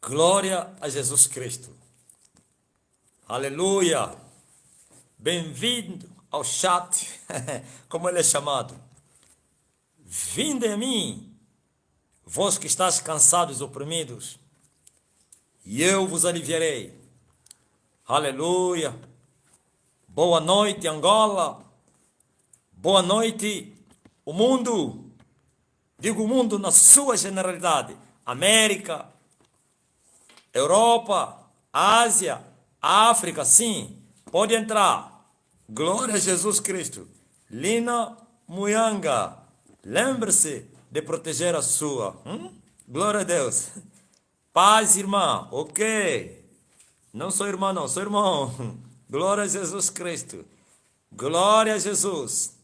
Glória a Jesus Cristo. Aleluia. Bem-vindo ao chat, como ele é chamado. Vinde a mim, vós que estáis cansados e oprimidos, e eu vos aliviarei. Aleluia. Boa noite, Angola. Boa noite, o mundo. Digo o mundo na sua generalidade. América, Europa, Ásia, África, sim. Pode entrar. Glória a Jesus Cristo. Lina Muyanga. Lembre-se de proteger a sua. Glória a Deus. Paz, irmã. Ok. Não sou irmã, não. Sou irmão. Glória a Jesus Cristo. Glória a Jesus.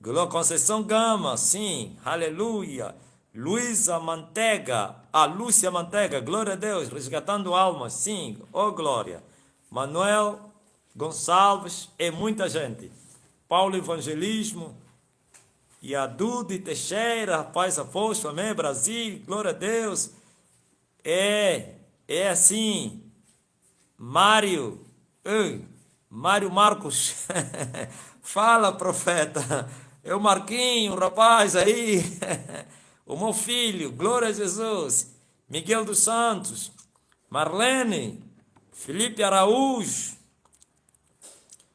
Glória Conceição Gama. Sim. Aleluia. Luísa Mantega, a Lúcia Mantega, glória a Deus, resgatando almas, sim, oh glória. Manuel Gonçalves e muita gente. Paulo Evangelismo, Yadude Teixeira, Paz Aposto, amém, Brasil, glória a Deus. É assim, Mário, Mário Marcos, fala profeta, é o Marquinho, o rapaz aí. O meu filho, glória a Jesus, Miguel dos Santos, Marlene, Felipe Araújo,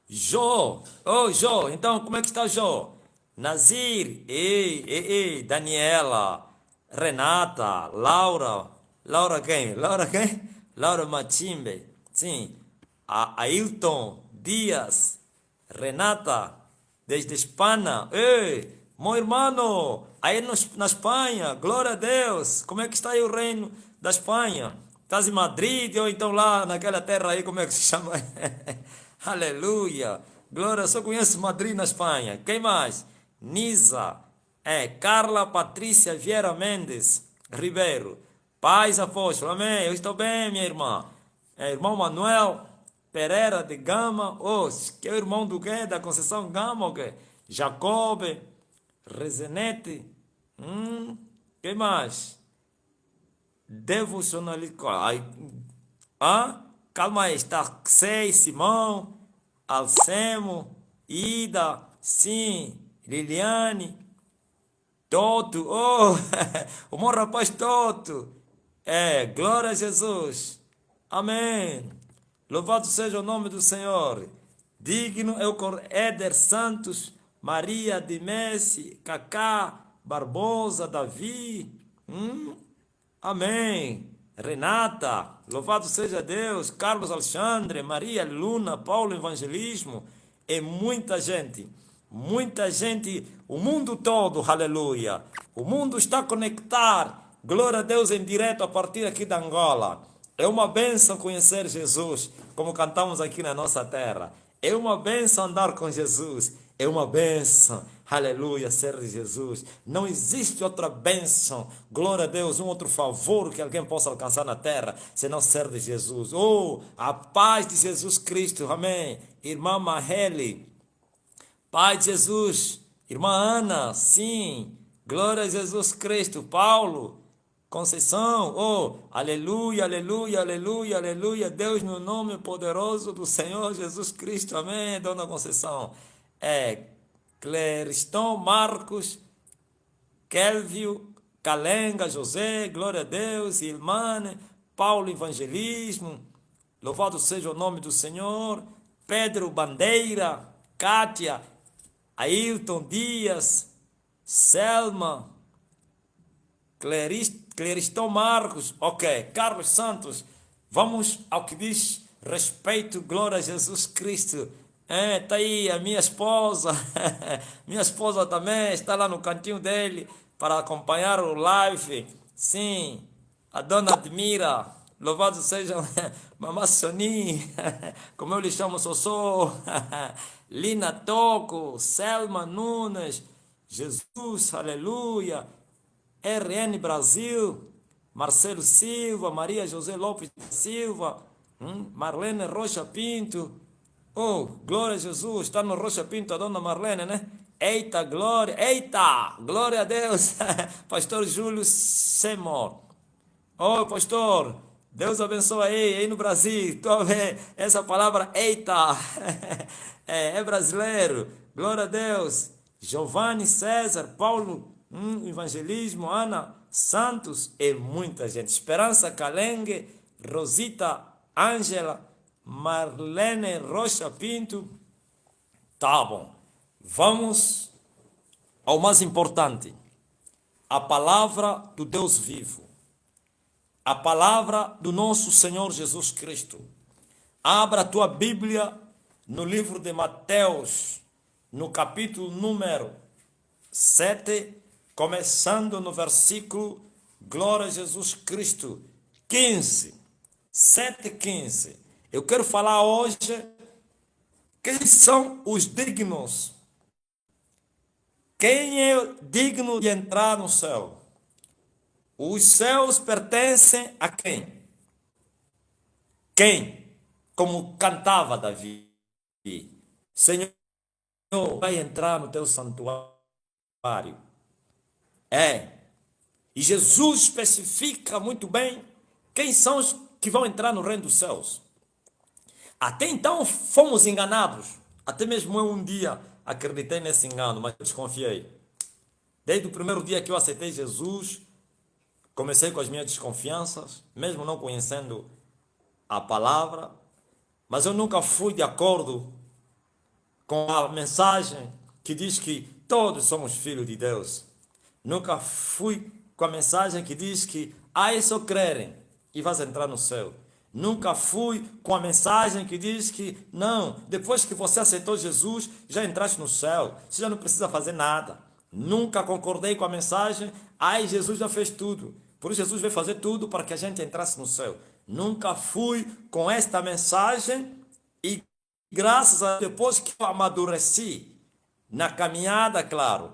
Jó, Jó, então como é que está Jó? Nazir, Daniela, Renata, Laura quem? Laura Machimbe, sim, Ailton Dias, Renata, desde Espanha, meu irmão, aí na Espanha, glória a Deus. Como é que está aí o reino da Espanha? Estás em Madrid ou então lá naquela terra aí, como é que se chama? Aleluia. Glória, eu só conheço Madrid na Espanha. Quem mais? Nisa, Carla Patrícia Vieira Mendes Ribeiro. Paz Apóstolo, amém. Eu estou bem, minha irmã. Irmão Manuel Pereira de Gama. Que é o irmão do quê? Da Conceição Gama, o quê? Jacobe. Rezenete, quem mais? Devocionalista, calma aí, está Sei, Simão, Alcemo, Ida, sim, Liliane, Toto, o meu rapaz Toto, glória a Jesus, amém, louvado seja o nome do Senhor, digno é o Éder Santos, Maria de Messi, Cacá, Barbosa, Davi, amém. Renata, louvado seja Deus, Carlos Alexandre, Maria Luna, Paulo Evangelismo e muita gente, o mundo todo, aleluia. O mundo está conectado, glória a Deus em direto a partir aqui da Angola. É uma bênção conhecer Jesus, como cantamos aqui na nossa terra. É uma bênção andar com Jesus. É uma bênção, aleluia, ser de Jesus. Não existe outra bênção, glória a Deus, um outro favor que alguém possa alcançar na terra, senão ser de Jesus. A paz de Jesus Cristo, amém. Irmã Mahele, Pai de Jesus, irmã Ana, sim, glória a Jesus Cristo. Paulo, Conceição, aleluia, aleluia, aleluia, aleluia, Deus no nome poderoso do Senhor Jesus Cristo, amém, dona Conceição. Cleriston Marcos, Kelvio, Calenga, José, glória a Deus, Ilmane, Paulo Evangelismo, louvado seja o nome do Senhor, Pedro Bandeira, Kátia, Ailton Dias, Selma, Cleriston Marcos, Carlos Santos, vamos ao que diz respeito, glória a Jesus Cristo. Tá aí a minha esposa, minha esposa também está lá no cantinho dele para acompanhar o live, sim, a dona Admira, louvado seja mamãe Soni, como eu lhe chamo, Sossô, Lina Toco, Selma Nunes, Jesus, aleluia, RN Brasil, Marcelo Silva, Maria José Lopes Silva, Marlene Rocha Pinto, glória a Jesus, está no Rocha Pinto a dona Marlene, né? Eita, glória a Deus, pastor Júlio Semor, pastor, Deus abençoe aí no Brasil. Tu vê essa palavra, eita, é brasileiro. Glória a Deus. Giovanni, César, Paulo, evangelismo, Ana Santos e muita gente. Esperança Calengue, Rosita, Ângela, Marlene Rocha Pinto. Tá bom. Vamos ao mais importante. A palavra do Deus vivo. A palavra do nosso Senhor Jesus Cristo. Abra a tua Bíblia no livro de Mateus, no capítulo número 7, começando no versículo, glória a Jesus Cristo, 15. 7:15. Eu quero falar hoje quem são os dignos. Quem é digno de entrar no céu? Os céus pertencem a quem? Quem? Como cantava Davi. Senhor, vai entrar no teu santuário. E Jesus especifica muito bem quem são os que vão entrar no reino dos céus. Até então fomos enganados. Até mesmo eu um dia acreditei nesse engano, mas desconfiei. Desde o primeiro dia que eu aceitei Jesus, comecei com as minhas desconfianças, mesmo não conhecendo a palavra, mas eu nunca fui de acordo com a mensagem que diz que todos somos filhos de Deus. Nunca fui com a mensagem que diz que é só crerem e vais entrar no céu. Nunca fui com a mensagem que diz que não, depois que você aceitou Jesus, já entraste no céu, você já não precisa fazer nada. Nunca concordei com a mensagem, Jesus já fez tudo. Por isso Jesus veio fazer tudo para que a gente entrasse no céu. Nunca fui com esta mensagem e graças a depois que eu amadureci na caminhada, claro,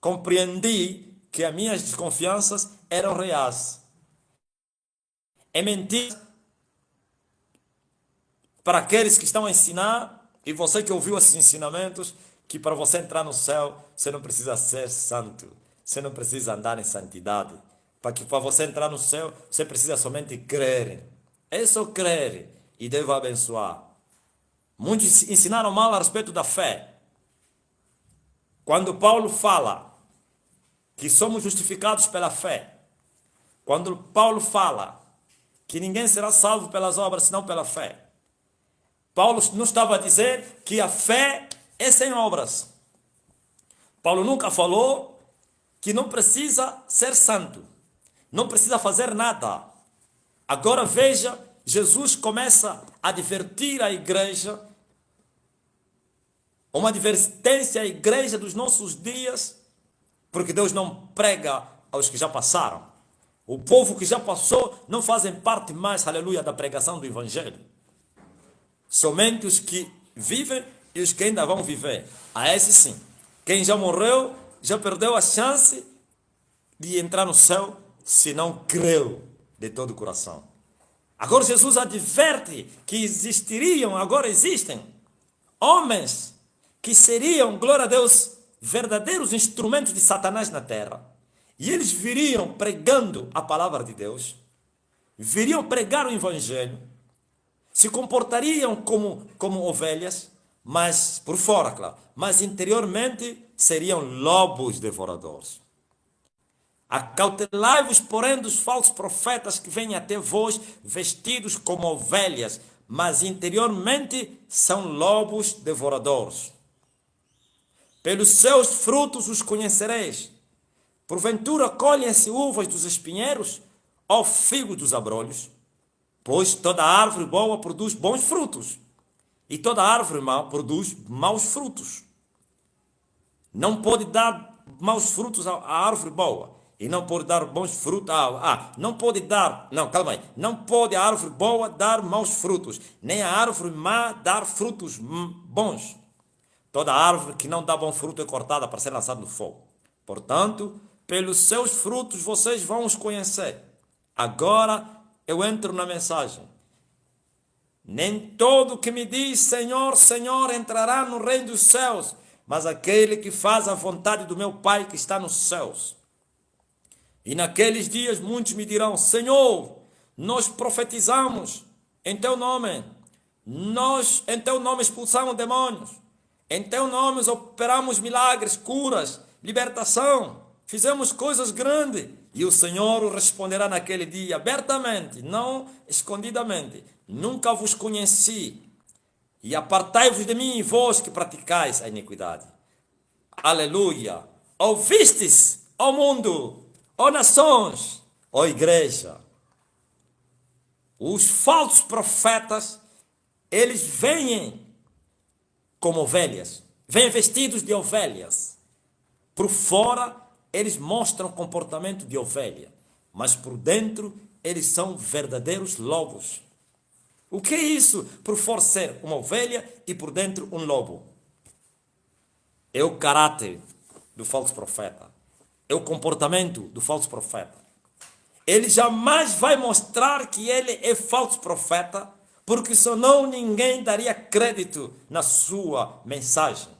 compreendi que as minhas desconfianças eram reais. É mentira para aqueles que estão a ensinar, e você que ouviu esses ensinamentos, que para você entrar no céu, você não precisa ser santo, você não precisa andar em santidade. Para você entrar no céu, você precisa somente crer. É só crer e Deus vai abençoar. Muitos ensinaram mal a respeito da fé. Quando Paulo fala que somos justificados pela fé, quando Paulo fala que ninguém será salvo pelas obras, senão pela fé, Paulo não estava a dizer que a fé é sem obras. Paulo nunca falou que não precisa ser santo, não precisa fazer nada. Agora veja, Jesus começa a advertir a igreja, uma advertência à igreja dos nossos dias, porque Deus não prega aos que já passaram. O povo que já passou não fazem parte mais, aleluia, da pregação do evangelho. Somente os que vivem e os que ainda vão viver. A esse sim. Quem já morreu, já perdeu a chance de entrar no céu se não creu de todo o coração. Agora Jesus adverte que existiriam, agora existem, homens que seriam, glória a Deus, verdadeiros instrumentos de Satanás na terra. E eles viriam pregando a palavra de Deus, viriam pregar o evangelho, se comportariam como ovelhas, mas por fora, claro, mas interiormente seriam lobos devoradores. Acautelai-vos, porém, dos falsos profetas que vêm até vós vestidos como ovelhas, mas interiormente são lobos devoradores. Pelos seus frutos os conhecereis. Porventura colhem-se uvas dos espinheiros ou figos dos abrolhos? Pois toda árvore boa produz bons frutos, e toda árvore má produz maus frutos. Não pode dar maus frutos à árvore boa, e não pode dar bons frutos. Não pode a árvore boa dar maus frutos, nem a árvore má dar frutos bons. Toda árvore que não dá bom fruto é cortada para ser lançada no fogo. Portanto, pelos seus frutos vocês vão os conhecer. Agora eu entro na mensagem. Nem todo que me diz Senhor, Senhor entrará no reino dos céus, mas aquele que faz a vontade do meu Pai que está nos céus. E naqueles dias muitos me dirão, Senhor, nós profetizamos em teu nome, nós em teu nome expulsamos demônios, em teu nome operamos milagres, curas, libertação, fizemos coisas grandes. E o Senhor responderá naquele dia abertamente, não escondidamente: nunca vos conheci, e apartai-vos de mim, vós que praticais a iniquidade. Aleluia! Ouvistes, ó mundo, ó nações, ó igreja, os falsos profetas, eles vêm como ovelhas, vêm vestidos de ovelhas. Por fora, eles mostram comportamento de ovelha, mas por dentro, eles são verdadeiros lobos. O que é isso? Por fora ser uma ovelha e por dentro um lobo. É o caráter do falso profeta. É o comportamento do falso profeta. Ele jamais vai mostrar que ele é falso profeta, porque senão ninguém daria crédito na sua mensagem,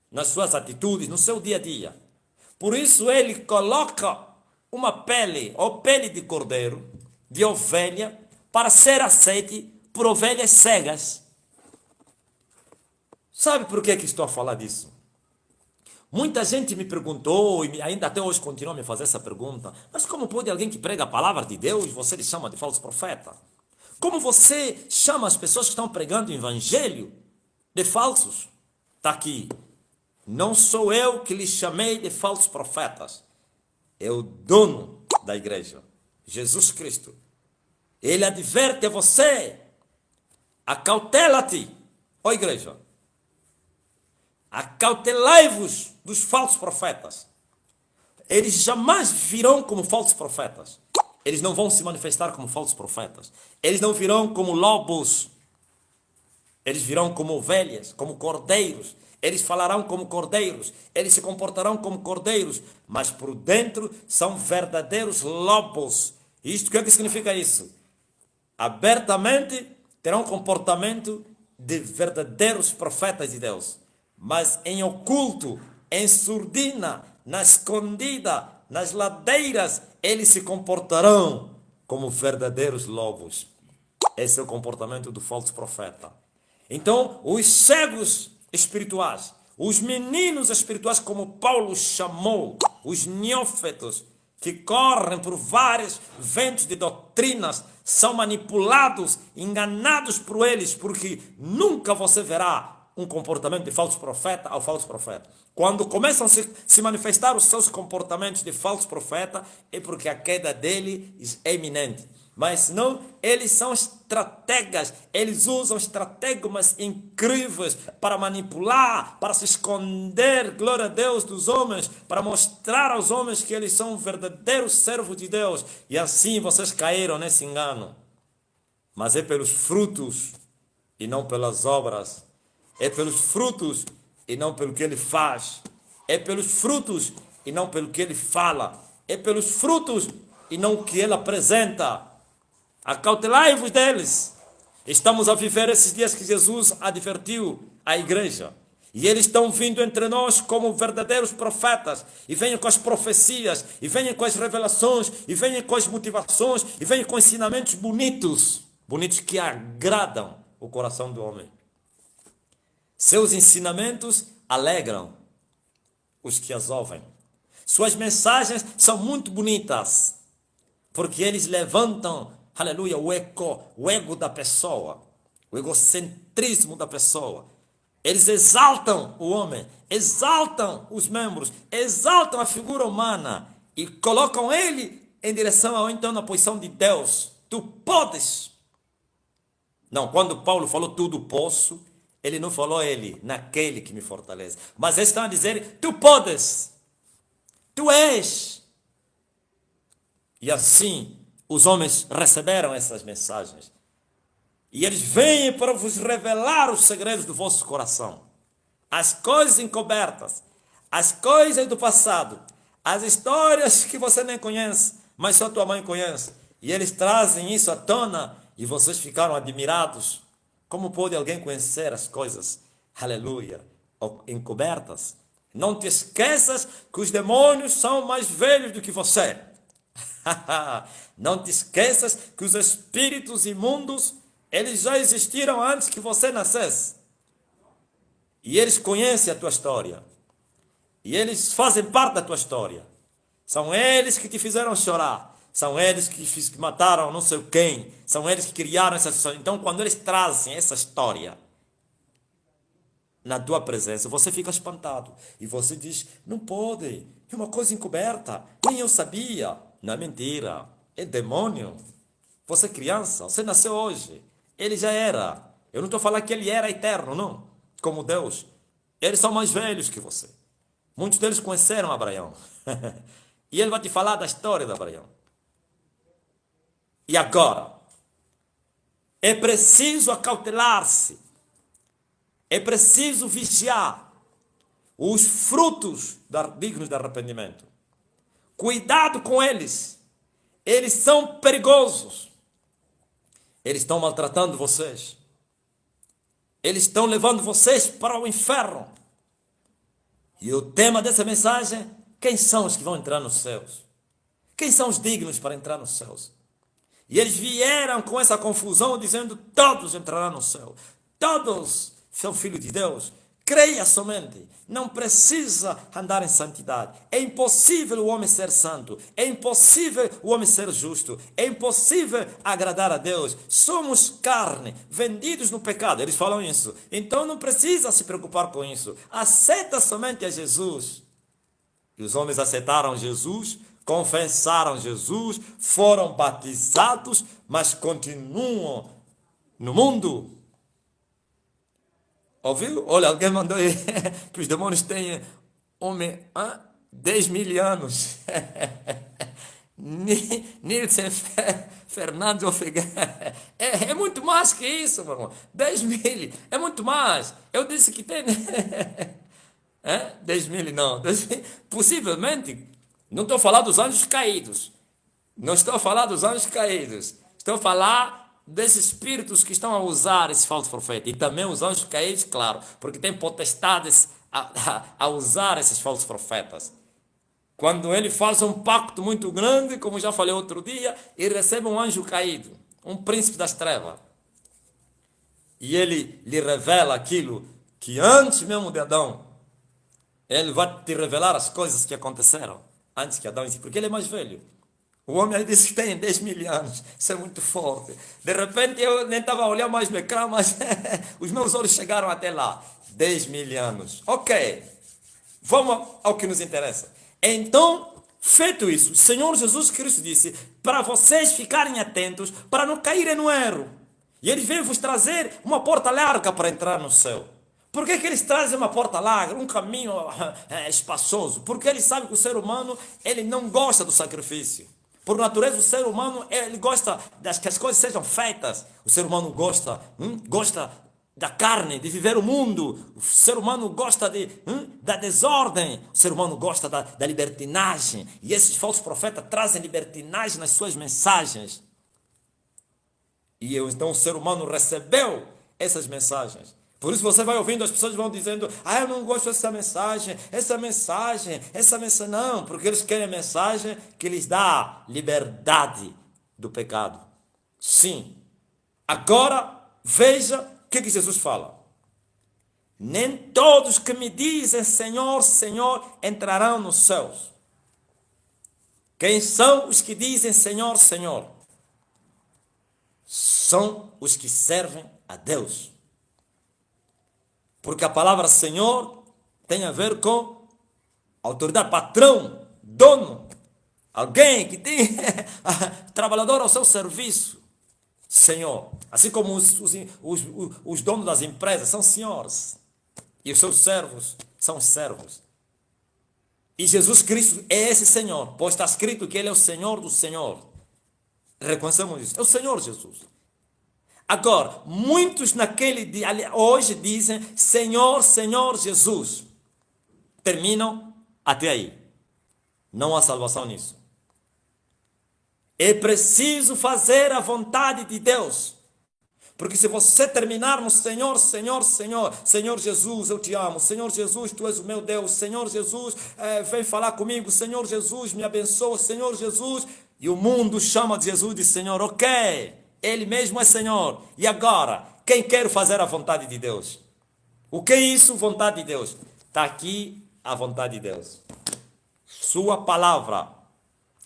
nas suas atitudes, no seu dia a dia. Por isso ele coloca uma pele, ou pele de cordeiro, de ovelha, para ser aceite por ovelhas cegas. Sabe por que estou a falar disso? Muita gente me perguntou, e ainda até hoje continua a me fazer essa pergunta: mas como pode alguém que prega a palavra de Deus, você lhe chama de falso profeta? Como você chama as pessoas que estão pregando o evangelho de falsos? Está aqui. Não sou eu que lhe chamei de falsos profetas. É o dono da igreja, Jesus Cristo. Ele adverte a você: acautela-te, ó igreja. Acautelai-vos dos falsos profetas. Eles jamais virão como falsos profetas. Eles não vão se manifestar como falsos profetas. Eles não virão como lobos. Eles virão como ovelhas, como cordeiros. Eles falarão como cordeiros. Eles se comportarão como cordeiros. Mas por dentro são verdadeiros lobos. Isto, o que significa isso? Abertamente terão comportamento de verdadeiros profetas de Deus. Mas em oculto, em surdina, na escondida, nas ladeiras, eles se comportarão como verdadeiros lobos. Esse é o comportamento do falso profeta. Então, os cegos espirituais, os meninos espirituais, como Paulo chamou, os neófitos, que correm por vários ventos de doutrinas, são manipulados, enganados por eles, porque nunca você verá um comportamento de falso profeta ao falso profeta. Quando começam a se manifestar os seus comportamentos de falso profeta, é porque a queda dele é iminente. Mas senão, eles são estrategas, eles usam estrategas incríveis para manipular, para se esconder, glória a Deus, dos homens, para mostrar aos homens que eles são verdadeiros servos de Deus. E assim vocês caíram nesse engano. Mas é pelos frutos e não pelas obras. É pelos frutos e não pelo que ele faz. É pelos frutos e não pelo que ele fala. É pelos frutos e não o que ele apresenta. Acautelai-vos deles. Estamos a viver esses dias que Jesus advertiu a igreja. E eles estão vindo entre nós como verdadeiros profetas. E vêm com as profecias, e vêm com as revelações, e vêm com as motivações, e vêm com ensinamentos bonitos. Bonitos que agradam o coração do homem. Seus ensinamentos alegram os que as ouvem. Suas mensagens são muito bonitas, porque eles levantam, aleluia, o ego da pessoa, o egocentrismo da pessoa. Eles exaltam o homem, exaltam os membros, exaltam a figura humana e colocam ele em direção ou então na posição de Deus. Tu podes. Não, quando Paulo falou tudo posso, ele não falou ele, naquele que me fortalece. Mas eles estão a dizer, tu podes, tu és. E assim, os homens receberam essas mensagens. E eles vêm para vos revelar os segredos do vosso coração. As coisas encobertas, as coisas do passado, as histórias que você nem conhece, mas só tua mãe conhece. E eles trazem isso à tona e vocês ficaram admirados. Como pode alguém conhecer as coisas, aleluia, encobertas? Não te esqueças que os demônios são mais velhos do que você. Não te esqueças que os espíritos imundos, eles já existiram antes que você nascesse. E eles conhecem a tua história. E eles fazem parte da tua história. São eles que te fizeram chorar. São eles que mataram não sei quem. São eles que criaram essa história. Então, quando eles trazem essa história na tua presença, você fica espantado. E você diz, não pode. É uma coisa encoberta. Nem eu sabia. Não é mentira. É demônio. Você é criança. Você nasceu hoje. Ele já era. Eu não estou falando que ele era eterno, não. Como Deus. Eles são mais velhos que você. Muitos deles conheceram Abraão. E ele vai te falar da história de Abraão. E agora? É preciso acautelar-se. É preciso vigiar os frutos dignos de arrependimento. Cuidado com eles. Eles são perigosos. Eles estão maltratando vocês. Eles estão levando vocês para o inferno. E o tema dessa mensagem, quem são os que vão entrar nos céus? Quem são os dignos para entrar nos céus? E eles vieram com essa confusão dizendo, todos entrarão no céu. Todos são filhos de Deus. Creia somente. Não precisa andar em santidade. É impossível o homem ser santo. É impossível o homem ser justo. É impossível agradar a Deus. Somos carne, vendidos no pecado. Eles falam isso. Então não precisa se preocupar com isso. Aceita somente a Jesus. E os homens aceitaram Jesus, confessaram Jesus, foram batizados, mas continuam no mundo. Ouviu? Olha, alguém mandou aí que os demônios têm 10 mil anos. Nilson Fernandes Ofegar. É muito mais que isso, meu irmão. 10 mil é muito mais. Eu disse que tem. 10 mil não. 10 mil, possivelmente. Não estou a falar dos anjos caídos. Não estou a falar dos anjos caídos. Estou a falar desses espíritos que estão a usar esse falso profeta. E também os anjos caídos, claro, porque tem potestades a usar esses falsos profetas. Quando ele faz um pacto muito grande, como já falei outro dia, e recebe um anjo caído, um príncipe das trevas. E ele lhe revela aquilo que antes mesmo de Adão, ele vai te revelar as coisas que aconteceram antes que Adão exista, porque ele é mais velho. O homem aí disse que tem 10 mil anos. Isso é muito forte. De repente eu nem estava a olhar mais no ecrã, mas os meus olhos chegaram até lá. 10 mil anos. Ok. Vamos ao que nos interessa. Então, feito isso, o Senhor Jesus Cristo disse para vocês ficarem atentos, para não caírem no erro. E Ele veio vos trazer uma porta larga para entrar no céu. Por que eles trazem uma porta larga, um caminho espaçoso? Porque Ele sabe que o ser humano, ele não gosta do sacrifício. Por natureza, o ser humano, ele gosta que as coisas sejam feitas. O ser humano gosta da carne, de viver o mundo. O ser humano gosta da desordem. O ser humano gosta da libertinagem. E esses falsos profetas trazem libertinagem nas suas mensagens. E então o ser humano recebeu essas mensagens. Por isso você vai ouvindo, as pessoas vão dizendo, eu não gosto dessa mensagem, essa mensagem. Não, porque eles querem a mensagem que lhes dá liberdade do pecado. Sim. Agora, veja o que Jesus fala. Nem todos que me dizem Senhor, Senhor, entrarão nos céus. Quem são os que dizem Senhor, Senhor? São os que servem a Deus. Porque a palavra Senhor tem a ver com autoridade, patrão, dono. Alguém que tem trabalhador ao seu serviço. Senhor. Assim como os donos das empresas são senhores. E os seus servos são servos. E Jesus Cristo é esse Senhor. Pois está escrito que Ele é o Senhor do Senhor. Reconhecemos isso. É o Senhor Jesus. Agora, muitos naquele dia, hoje dizem, Senhor, Senhor Jesus. Terminam até aí. Não há salvação nisso. É preciso fazer a vontade de Deus. Porque se você terminar no Senhor, Senhor, Senhor, Senhor Jesus, eu te amo, Senhor Jesus, Tu és o meu Deus, Senhor Jesus, vem falar comigo, Senhor Jesus, me abençoa, Senhor Jesus, E o mundo chama de Jesus de Senhor. Ok, Ele mesmo é Senhor. E agora, quem quer fazer a vontade de Deus? O que é isso, vontade de Deus? Está aqui a vontade de Deus. Sua palavra.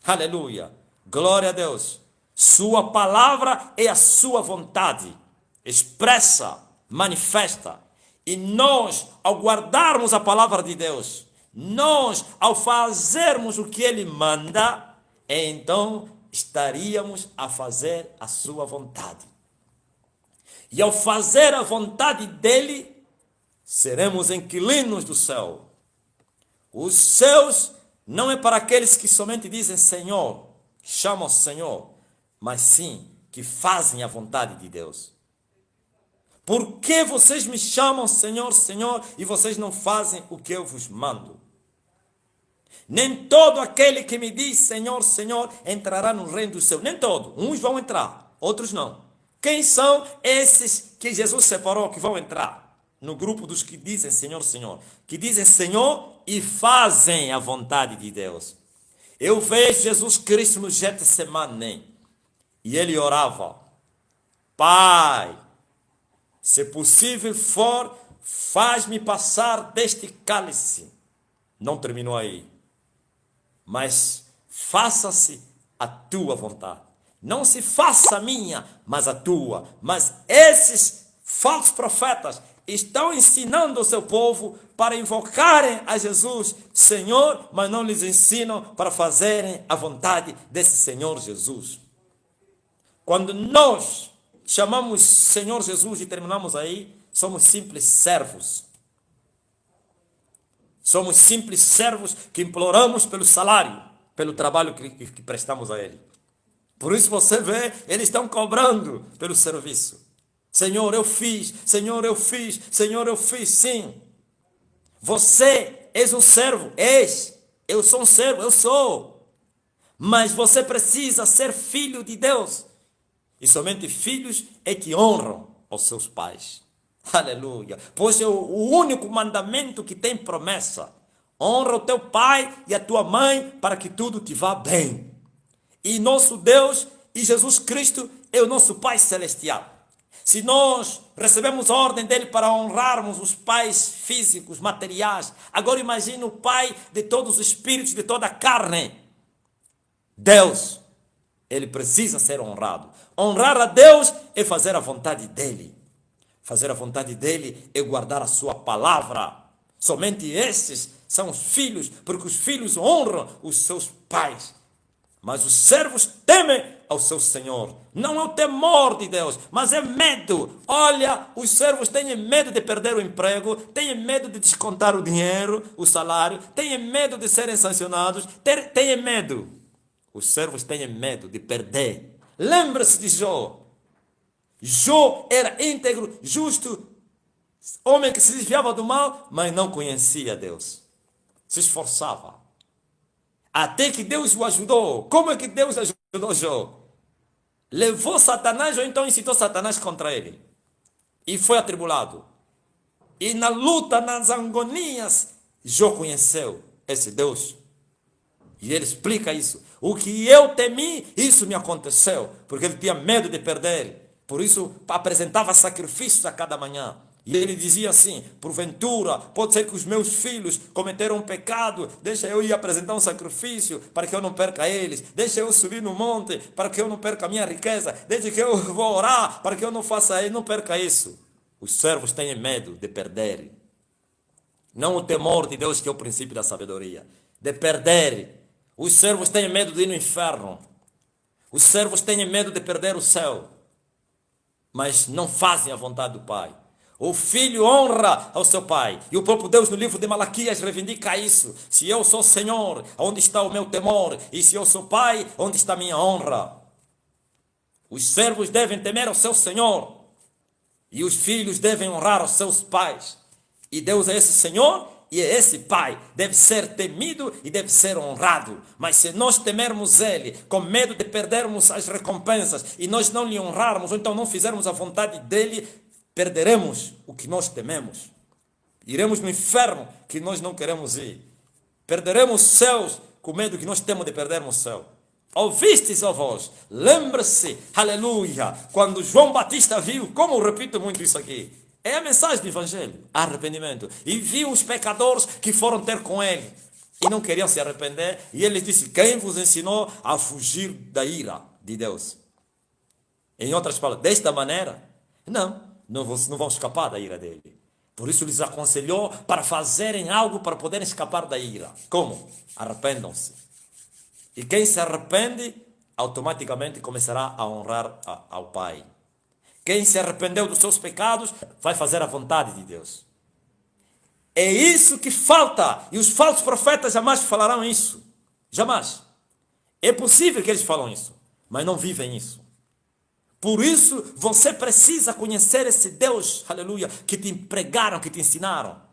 Aleluia. Glória a Deus. Sua palavra é a sua vontade. Expressa, manifesta. E nós, ao guardarmos a palavra de Deus, nós, ao fazermos o que Ele manda, então estaríamos a fazer a sua vontade. E ao fazer a vontade dEle, seremos inquilinos do céu. Os céus não é para aqueles que somente dizem Senhor, chamam Senhor, mas sim que fazem a vontade de Deus. Por que vocês me chamam Senhor, Senhor, e vocês não fazem o que eu vos mando? Nem todo aquele que me diz Senhor, Senhor, entrará no reino do céu. Nem todo. Uns vão entrar, outros não. Quem são esses que Jesus separou que vão entrar? No grupo dos que dizem Senhor, Senhor. Que dizem Senhor e fazem a vontade de Deus. Eu vejo Jesus Cristo no Getsemane. E ele orava. Pai, se possível for, faz-me passar deste cálice. Não terminou aí. Mas faça-se a tua vontade. Não se faça a minha, mas a tua. Mas esses falsos profetas estão ensinando o seu povo para invocarem a Jesus, Senhor, mas não lhes ensinam para fazerem a vontade desse Senhor Jesus. Quando nós chamamos Senhor Jesus e terminamos aí, somos simples servos. Somos simples servos que imploramos pelo salário, pelo trabalho que prestamos a Ele. Por isso você vê, eles estão cobrando pelo serviço. Senhor, eu fiz, Senhor, eu fiz, Senhor, eu fiz, sim. Você és um servo, és. Eu sou um servo, eu sou. Mas você precisa ser filho de Deus. E somente filhos é que honram aos seus pais. Aleluia. Pois é o único mandamento que tem promessa. Honra o teu pai e a tua mãe para que tudo te vá bem. E nosso Deus e Jesus Cristo é o nosso Pai Celestial. Se nós recebemos a ordem dele para honrarmos os pais físicos, materiais, agora imagine o Pai de todos os espíritos, de toda a carne. Deus, ele precisa ser honrado. Honrar a Deus é fazer a vontade dele. Fazer a vontade dele é guardar a sua palavra. Somente esses são os filhos, porque os filhos honram os seus pais. Mas os servos temem ao seu Senhor. Não é o temor de Deus, mas é medo. Olha, os servos têm medo de perder o emprego, têm medo de descontar o dinheiro, o salário, têm medo de serem sancionados, têm medo. Os servos têm medo de perder. Lembre-se de Jó. Jó era íntegro, justo, homem que se desviava do mal, mas não conhecia Deus. Se esforçava. Até que Deus o ajudou. Como é que Deus ajudou Jó? Levou Satanás ou então incitou Satanás contra ele. E foi atribulado. E na luta, nas agonias, Jó conheceu esse Deus. E ele explica isso. O que eu temi, isso me aconteceu. Porque ele tinha medo de perder. Por isso apresentava sacrifícios a cada manhã. E ele dizia assim, porventura, pode ser que os meus filhos cometeram um pecado, deixa eu ir apresentar um sacrifício para que eu não perca eles, deixa eu subir no monte para que eu não perca a minha riqueza, deixa que eu vou orar para que eu não faça isso, não perca isso. Os servos têm medo de perder. Não o temor de Deus que é o princípio da sabedoria, de perder. Os servos têm medo de ir no inferno. Os servos têm medo de perder o céu, mas não fazem a vontade do Pai. O filho honra ao seu pai. E o próprio Deus no livro de Malaquias reivindica isso. Se eu sou Senhor, onde está o meu temor? E se eu sou pai, onde está a minha honra? Os servos devem temer ao seu Senhor. E os filhos devem honrar aos seus pais. E Deus é esse Senhor e é esse Pai. Deve ser temido e deve ser honrado. Mas se nós temermos Ele, com medo de perdermos as recompensas, e nós não lhe honrarmos, ou então não fizermos a vontade dEle, perderemos o que nós tememos. Iremos no inferno que nós não queremos ir. Perderemos céus com medo que nós temos de perdermos o céu. Ouvistes a voz. Lembre-se, aleluia, quando João Batista viu, como eu repito muito isso aqui, é a mensagem do Evangelho, arrependimento. E viu os pecadores que foram ter com ele e não queriam se arrepender. E ele disse, quem vos ensinou a fugir da ira de Deus? Em outras palavras, desta maneira, não vão escapar da ira dele. Por isso lhes aconselhou para fazerem algo para poderem escapar da ira. Como? Arrependam-se. E quem se arrepende, automaticamente começará a honrar ao Pai. Quem se arrependeu dos seus pecados, vai fazer a vontade de Deus. É isso que falta. E os falsos profetas jamais falarão isso. Jamais. É possível que eles falam isso, mas não vivem isso. Por isso, você precisa conhecer esse Deus, aleluia, que te pregaram, que te ensinaram.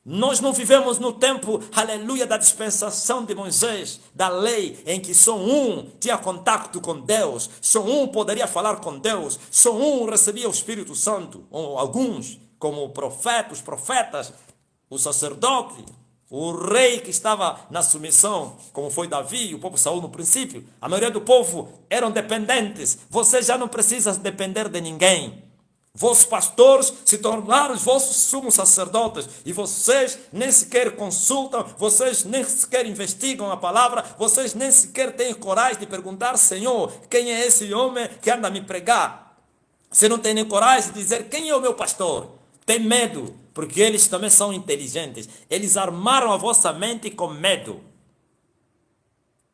Nós não vivemos no tempo, aleluia, da dispensação de Moisés, da lei, em que só um tinha contato com Deus, só um poderia falar com Deus, só um recebia o Espírito Santo, ou alguns, como os profetas, o sacerdote, o rei que estava na submissão, como foi Davi e o povo Saul no princípio. A maioria do povo eram dependentes. Você já não precisa depender de ninguém. Vossos pastores se tornaram os vossos sumos sacerdotes e vocês nem sequer consultam, vocês nem sequer investigam a palavra, vocês nem sequer têm coragem de perguntar, Senhor, quem é esse homem que anda a me pregar? Você não tem nem coragem de dizer, quem é o meu pastor? Tem medo, porque eles também são inteligentes. Eles armaram a vossa mente com medo.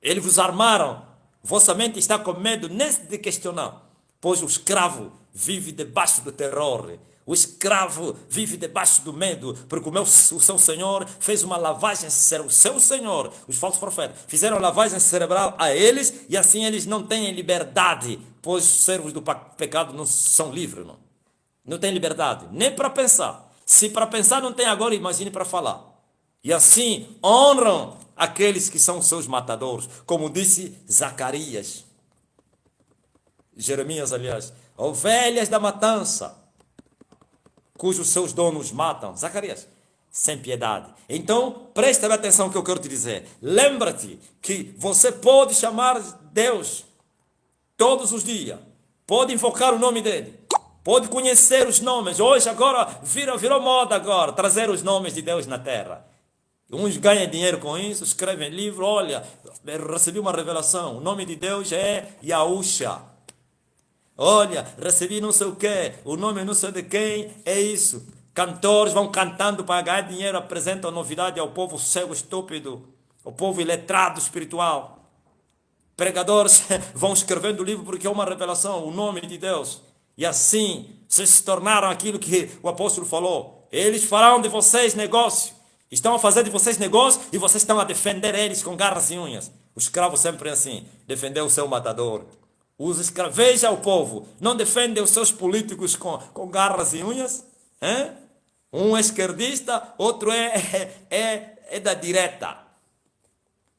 Eles vos armaram. Vossa mente está com medo nem de questionar. Pois o escravo vive debaixo do terror. O escravo vive debaixo do medo, porque o seu Senhor fez uma lavagem cerebral. O seu Senhor, os falsos profetas, fizeram lavagem cerebral a eles, e assim eles não têm liberdade, pois os servos do pecado não são livres, não têm liberdade, nem para pensar. Se para pensar não tem agora, imagine para falar. E assim honram aqueles que são seus matadores, como disse Zacarias. Jeremias, aliás, ovelhas da matança, cujos seus donos matam. Zacarias, sem piedade. Então, preste atenção no que eu quero te dizer. Lembra-te que você pode chamar Deus todos os dias, pode invocar o nome dele, pode conhecer os nomes. Hoje, agora, virou moda agora, trazer os nomes de Deus na terra. Uns ganham dinheiro com isso, escrevem livro, olha, recebi uma revelação, o nome de Deus é Yahusha. Olha, recebi não sei o que, o nome não sei de quem, é isso. Cantores vão cantando para ganhar dinheiro, apresentam novidade ao povo cego, estúpido, ao povo iletrado espiritual. Pregadores vão escrevendo livro porque é uma revelação, o nome de Deus. E assim, vocês se tornaram aquilo que o apóstolo falou. Eles farão de vocês negócio. Estão a fazer de vocês negócio e vocês estão a defender eles com garras e unhas. O escravo sempre é assim, defender o seu matador. Os escravos, veja o povo, não defendem os seus políticos com garras e unhas? Hein? Um é esquerdista, outro é da direita.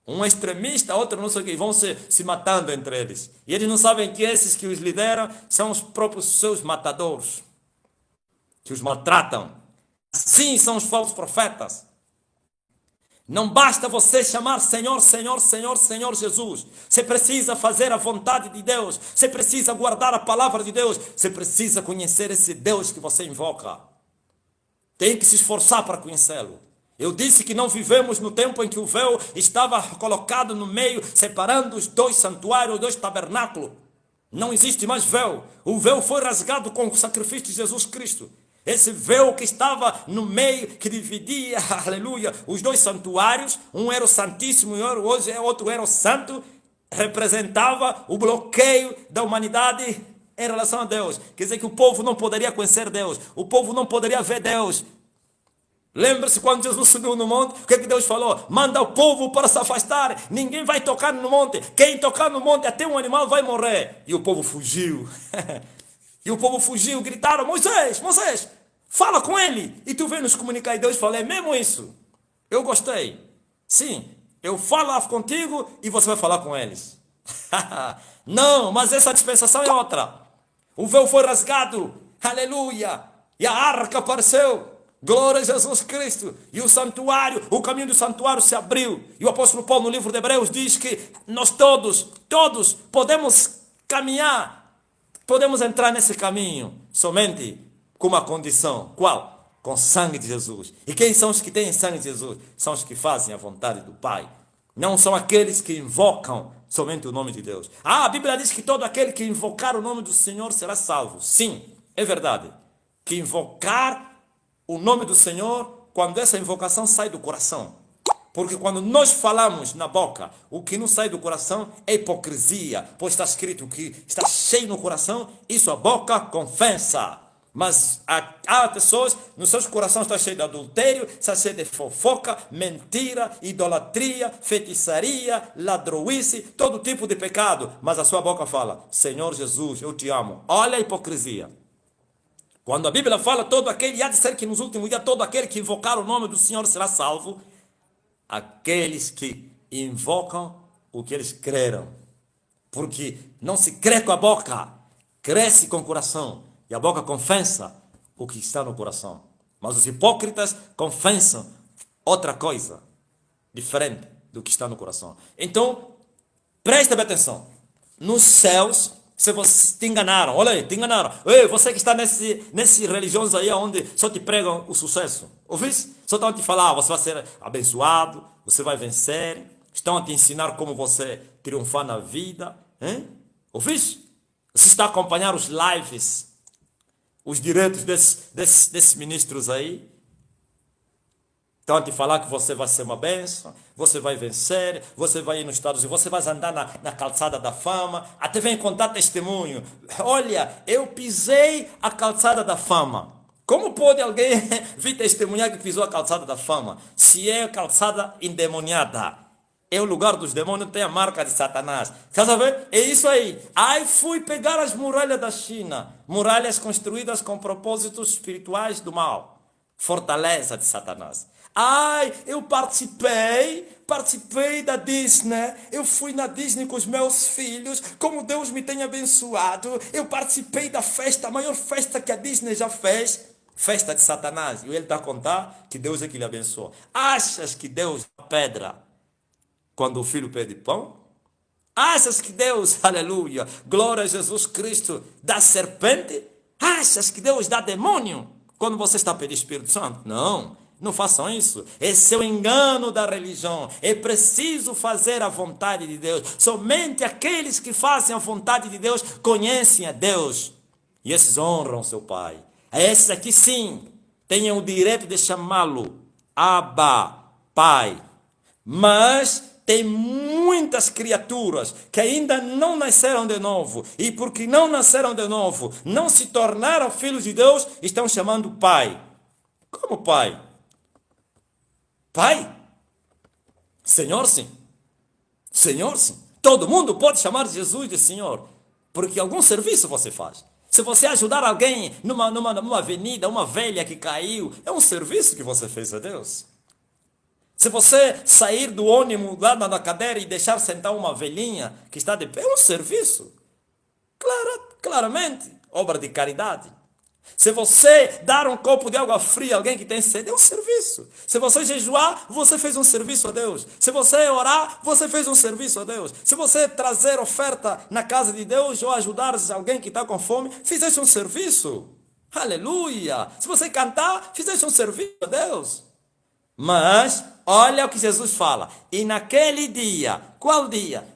Um é extremista, outro não sei o que, vão se matando entre eles. E eles não sabem que esses que os lideram são os próprios seus matadores, que os maltratam. Assim são os falsos profetas. Não basta você chamar Senhor, Senhor, Senhor, Senhor Jesus. Você precisa fazer a vontade de Deus. Você precisa guardar a palavra de Deus. Você precisa conhecer esse Deus que você invoca. Tem que se esforçar para conhecê-lo. Eu disse que não vivemos no tempo em que o véu estava colocado no meio, separando os dois santuários, os dois tabernáculos. Não existe mais véu. O véu foi rasgado com o sacrifício de Jesus Cristo. Esse véu que estava no meio, que dividia, aleluia, os dois santuários, um era o Santíssimo e outro era o Santo, representava o bloqueio da humanidade em relação a Deus. Quer dizer que o povo não poderia conhecer Deus, o povo não poderia ver Deus. Lembra-se quando Jesus subiu no monte, o que Deus falou? Manda o povo para se afastar, ninguém vai tocar no monte, quem tocar no monte até um animal vai morrer. E o povo fugiu. E o povo fugiu, gritaram, Moisés, Moisés, fala com ele. E tu vem nos comunicar e Deus falou, é mesmo isso? Eu gostei. Sim, eu falo contigo e você vai falar com eles. Não, mas essa dispensação é outra. O véu foi rasgado, aleluia, e a arca apareceu. Glória a Jesus Cristo. E o santuário, o caminho do santuário se abriu. E o apóstolo Paulo no livro de Hebreus diz que nós todos podemos caminhar, podemos entrar nesse caminho somente com uma condição. Qual? Com sangue de Jesus. E quem são os que têm sangue de Jesus? São os que fazem a vontade do Pai. Não são aqueles que invocam somente o nome de Deus. A Bíblia diz que todo aquele que invocar o nome do Senhor será salvo. Sim, é verdade. Que invocar o nome do Senhor, quando essa invocação sai do coração. Porque quando nós falamos na boca, o que não sai do coração é hipocrisia. Pois está escrito que está cheio no coração, isso a boca confessa. Mas há pessoas, nos seus corações está cheio de adultério, está cheio de fofoca, mentira, idolatria, feitiçaria, ladroice, todo tipo de pecado. Mas a sua boca fala, Senhor Jesus, eu te amo. Olha a hipocrisia. Quando a Bíblia fala todo aquele, há de ser que nos últimos dias todo aquele que invocar o nome do Senhor será salvo, aqueles que invocam o que eles creram. Porque não se crê com a boca, cresce com o coração. E a boca confessa o que está no coração. Mas os hipócritas confessam outra coisa, diferente do que está no coração. Então, preste bem atenção. Nos céus, se vocês te enganaram, olha aí, te enganaram. Ei, você que está nesse religiões aí onde só te pregam o sucesso. Ouviste? Só estão a te falar, você vai ser abençoado, você vai vencer. Estão a te ensinar como você triunfar na vida. Hein? Ouviste? Você está a acompanhar os lives, os direitos desses ministros aí. Estão a te falar que você vai ser uma bênção, você vai vencer, você vai ir nos Estados Unidos, você vai andar na calçada da fama, até vem contar testemunho. Olha, eu pisei a calçada da fama. Como pode alguém vir testemunhar que pisou a calçada da fama? Se é calçada endemoniada. É o lugar dos demônios, tem a marca de Satanás. Quer saber? É isso aí. Aí fui pegar as muralhas da China. Muralhas construídas com propósitos espirituais do mal. Fortaleza de Satanás. Ai, eu participei da Disney. Eu fui na Disney com os meus filhos. Como Deus me tem abençoado. Eu participei da festa, a maior festa que a Disney já fez. Festa de Satanás. E ele está a contar que Deus é que lhe abençoou. Achas que Deus é pedra quando o filho pede pão? Achas que Deus, aleluia, glória a Jesus Cristo, dá serpente? Achas que Deus dá demônio quando você está pedindo Espírito Santo? Não, não façam isso. Esse é o engano da religião. É preciso fazer a vontade de Deus. Somente aqueles que fazem a vontade de Deus conhecem a Deus. E esses honram seu Pai. Esses aqui sim, têm o direito de chamá-lo Abba, Pai. Mas tem muitas criaturas que ainda não nasceram de novo. E porque não nasceram de novo, não se tornaram filhos de Deus, estão chamando Pai. Como Pai? Pai? Senhor, sim. Senhor, sim. Todo mundo pode chamar Jesus de Senhor. Porque algum serviço você faz. Se você ajudar alguém numa avenida, uma velha que caiu, é um serviço que você fez a Deus. Se você sair do ônibus lá na cadeira e deixar sentar uma velhinha que está de pé, é um serviço. Claramente, obra de caridade. Se você dar um copo de água fria a alguém que tem sede, é um serviço. Se você jejuar, você fez um serviço a Deus. Se você orar, você fez um serviço a Deus. Se você trazer oferta na casa de Deus ou ajudar alguém que está com fome, fizeste um serviço. Aleluia! Se você cantar, fizeste um serviço a Deus. Mas, olha o que Jesus fala. E naquele dia, qual dia?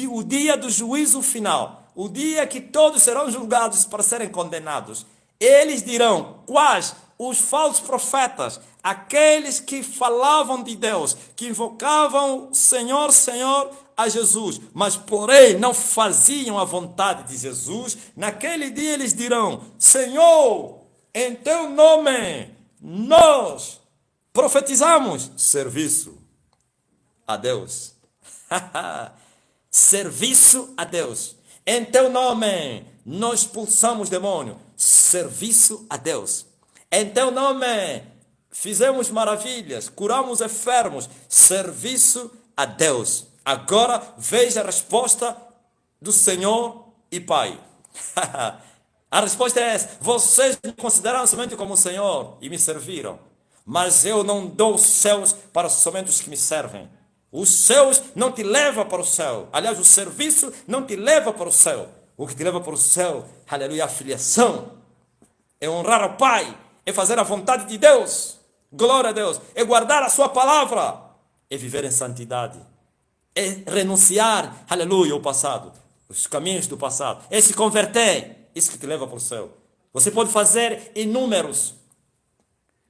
O dia do juízo final. O dia que todos serão julgados para serem condenados. Eles dirão, quais? Os falsos profetas, aqueles que falavam de Deus, que invocavam Senhor, Senhor a Jesus, mas porém não faziam a vontade de Jesus. Naquele dia eles dirão, Senhor, em teu nome, nós profetizamos. Serviço a Deus. Serviço a Deus. Em teu nome, nós expulsamos demônio. Serviço a Deus. Em teu nome, fizemos maravilhas, curamos enfermos. Serviço a Deus. Agora, veja a resposta do Senhor e Pai. A resposta é essa: vocês me consideraram somente como Senhor e me serviram, mas eu não dou os céus para somente os que me servem. Os céus não te leva para o céu. Aliás, o serviço não te leva para o céu. O que te leva para o céu, aleluia, é a filiação, é honrar ao Pai, é fazer a vontade de Deus. Glória a Deus. É guardar a sua palavra, é viver em santidade, é renunciar, aleluia, ao passado, os caminhos do passado, é se converter. Isso que te leva para o céu. Você pode fazer inúmeros,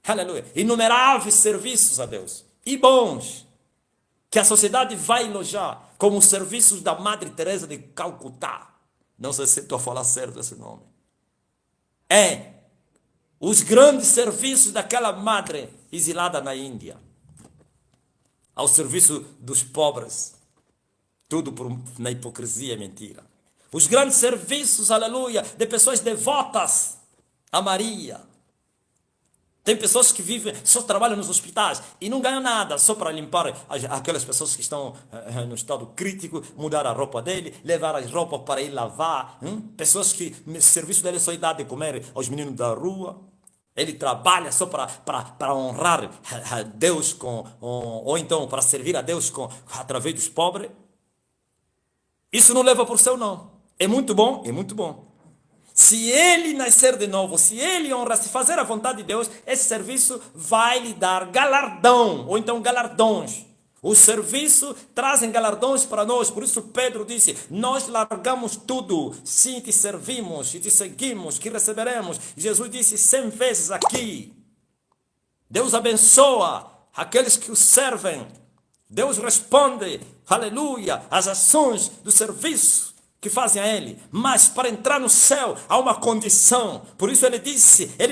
aleluia, inumeráveis serviços a Deus, e bons, que a sociedade vai elogiar, como os serviços da Madre Teresa de Calcutá. Não sei se estou a falar certo esse nome. É os grandes serviços daquela madre exilada na Índia, ao serviço dos pobres, tudo na hipocrisia e mentira. Os grandes serviços, aleluia, de pessoas devotas a Maria. Tem pessoas que vivem, só trabalham nos hospitais e não ganham nada, só para limpar aquelas pessoas que estão no estado crítico, mudar a roupa dele, levar as roupas para ir lavar. Pessoas que o serviço dele só dá de comer aos meninos da rua. Ele trabalha só para honrar a Deus, ou então para servir a Deus através dos pobres. Isso não leva para o céu, não. É muito bom, é muito bom. Se ele nascer de novo, se ele honrar, se fazer a vontade de Deus, esse serviço vai lhe dar galardão, ou então galardões. O serviço trazem galardões para nós, por isso Pedro disse: nós largamos tudo, sim, te servimos e te seguimos, que receberemos. Jesus disse 100 vezes aqui. Deus abençoa aqueles que o servem. Deus responde, aleluia, às ações do serviço que fazem a Ele. Mas para entrar no céu há uma condição. Por isso eles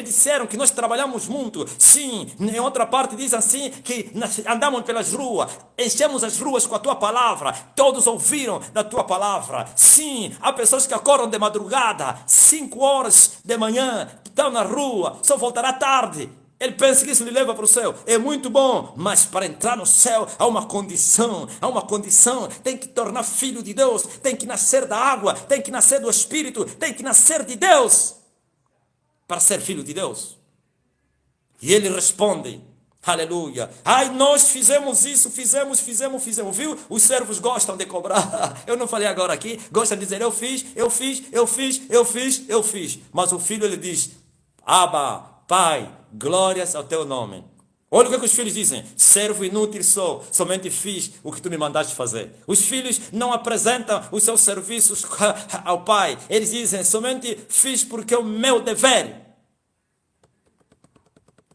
disseram que nós trabalhamos muito. Sim, em outra parte diz assim, que andamos pelas ruas, enchemos as ruas com a Tua palavra. Todos ouviram da Tua palavra. Sim, há pessoas que acordam de madrugada, 5 horas de manhã, estão na rua, só voltará tarde. Ele pensa que isso lhe leva para o céu. É muito bom, mas para entrar no céu há uma condição. Tem que tornar filho de Deus, tem que nascer da água, tem que nascer do Espírito, tem que nascer de Deus para ser filho de Deus. E ele responde, aleluia: ai, nós fizemos isso, fizemos, viu? Os servos gostam de cobrar. Eu não falei agora aqui, gostam de dizer eu fiz. Mas o filho, ele diz: Abba, Pai, glórias ao teu nome. Olha o que os filhos dizem: servo inútil sou, somente fiz o que tu me mandaste fazer. Os filhos não apresentam os seus serviços ao pai. Eles dizem: somente fiz porque é o meu dever.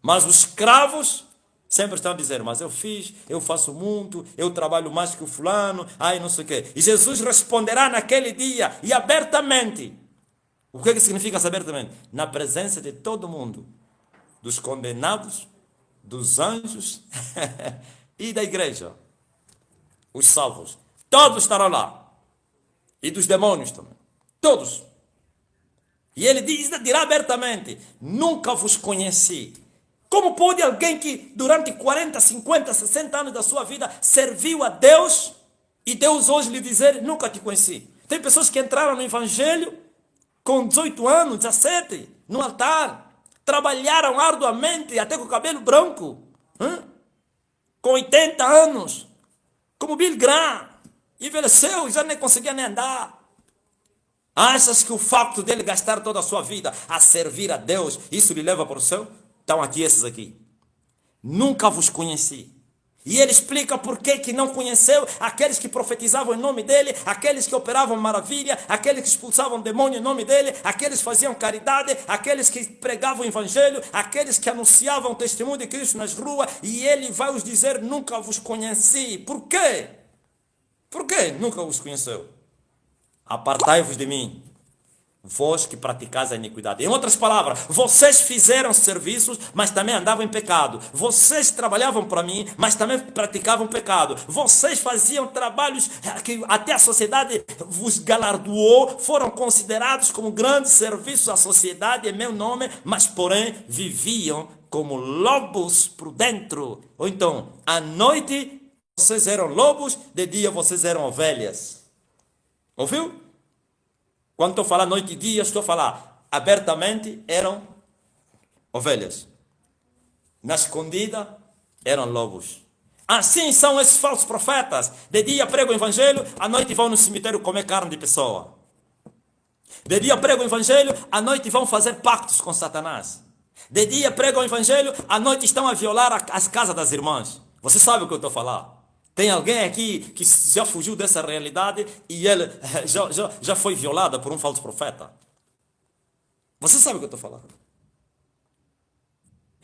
Mas os escravos sempre estão a dizer: mas eu fiz, eu faço muito, eu trabalho mais que o fulano, ai não sei o quê. E Jesus responderá naquele dia e abertamente. O que significa abertamente? Na presença de todo mundo, dos condenados, dos anjos e da igreja, os salvos, todos estarão lá, e dos demônios também, todos. E ele dirá abertamente: nunca vos conheci. Como pode alguém que durante 40, 50, 60 anos da sua vida serviu a Deus e Deus hoje lhe dizer: nunca te conheci? Tem pessoas que entraram no evangelho com 18 anos, 17, no altar, trabalharam arduamente, até com o cabelo branco, com 80 anos, como Bill Graham, envelheceu e já nem conseguia nem andar. Achas que o facto dele gastar toda a sua vida a servir a Deus, isso lhe leva para o céu? Estão aqui esses aqui: nunca vos conheci. E ele explica por que não conheceu aqueles que profetizavam em nome dele, aqueles que operavam maravilha, aqueles que expulsavam demônio em nome dele, aqueles que faziam caridade, aqueles que pregavam o evangelho, aqueles que anunciavam o testemunho de Cristo nas ruas. E ele vai os dizer: nunca vos conheci. Por quê? Por que nunca vos conheceu? Apartai-vos de mim, vós que praticais a iniquidade. Em outras palavras, vocês fizeram serviços, mas também andavam em pecado. Vocês trabalhavam para mim, mas também praticavam pecado. Vocês faziam trabalhos que até a sociedade vos galardoou, foram considerados como grandes serviços à sociedade em meu nome, mas porém viviam como lobos por dentro. Ou então, à noite vocês eram lobos, de dia vocês eram ovelhas. Ouviu? Quando estou a falar noite e dia, estou a falar abertamente eram ovelhas. Na escondida eram lobos. Assim são esses falsos profetas. De dia pregam o evangelho, à noite vão no cemitério comer carne de pessoa. De dia pregam o evangelho, à noite vão fazer pactos com Satanás. De dia pregam o evangelho, à noite estão a violar as casas das irmãs. Você sabe o que eu estou a falar? Tem alguém aqui que já fugiu dessa realidade e ele já foi violada por um falso profeta? Você sabe o que eu estou falando?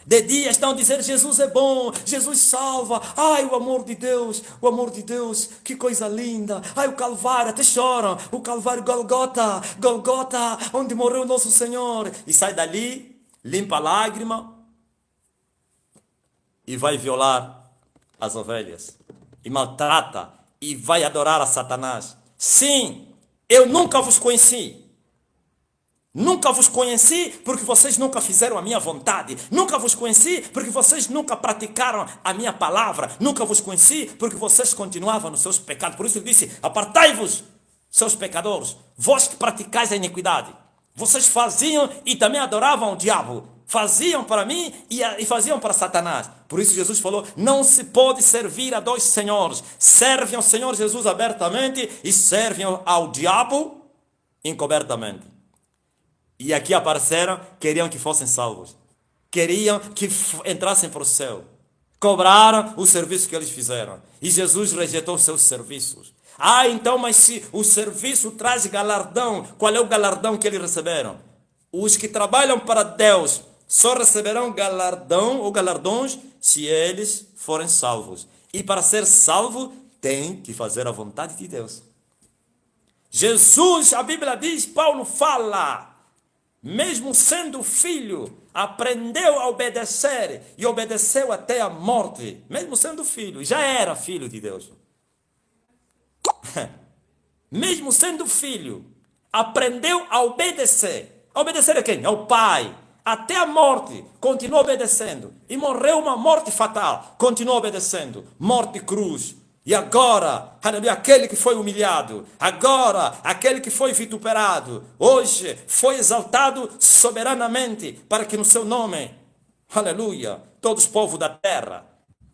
De dia estão a dizer, Jesus é bom, Jesus salva. Ai, o amor de Deus, que coisa linda. Ai, o Calvário, até choram. O Calvário, Golgota, onde morreu o nosso Senhor. E sai dali, limpa a lágrima e vai violar as ovelhas. E maltrata e vai adorar a Satanás. Sim, eu nunca vos conheci. Nunca vos conheci porque vocês nunca fizeram a minha vontade. Nunca vos conheci porque vocês nunca praticaram a minha palavra. Nunca vos conheci porque vocês continuavam nos seus pecados. Por isso ele disse, apartai-vos, seus pecadores, vós que praticais a iniquidade. Vocês faziam e também adoravam o diabo. Faziam para mim e faziam para Satanás. Por isso Jesus falou, não se pode servir a dois senhores. Servem ao Senhor Jesus abertamente e servem ao diabo encobertamente. E aqui apareceram, queriam que fossem salvos. Queriam que entrassem para o céu. Cobraram o serviço que eles fizeram. E Jesus rejeitou seus serviços. Ah, então, mas se o serviço traz galardão, qual é o galardão que eles receberam? Os que trabalham para Deus só receberão galardão ou galardões se eles forem salvos. E para ser salvo, tem que fazer a vontade de Deus. Jesus, a Bíblia diz, Paulo fala, mesmo sendo filho, aprendeu a obedecer e obedeceu até a morte. Mesmo sendo filho, já era filho de Deus. Mesmo sendo filho, aprendeu a obedecer. A obedecer a quem? Ao Pai. Até a morte, continuou obedecendo. E morreu uma morte fatal, continuou obedecendo. Morte cruz. E agora, aleluia, aquele que foi humilhado, agora, aquele que foi vituperado, hoje foi exaltado soberanamente, para que no seu nome, aleluia, todos os povos da terra,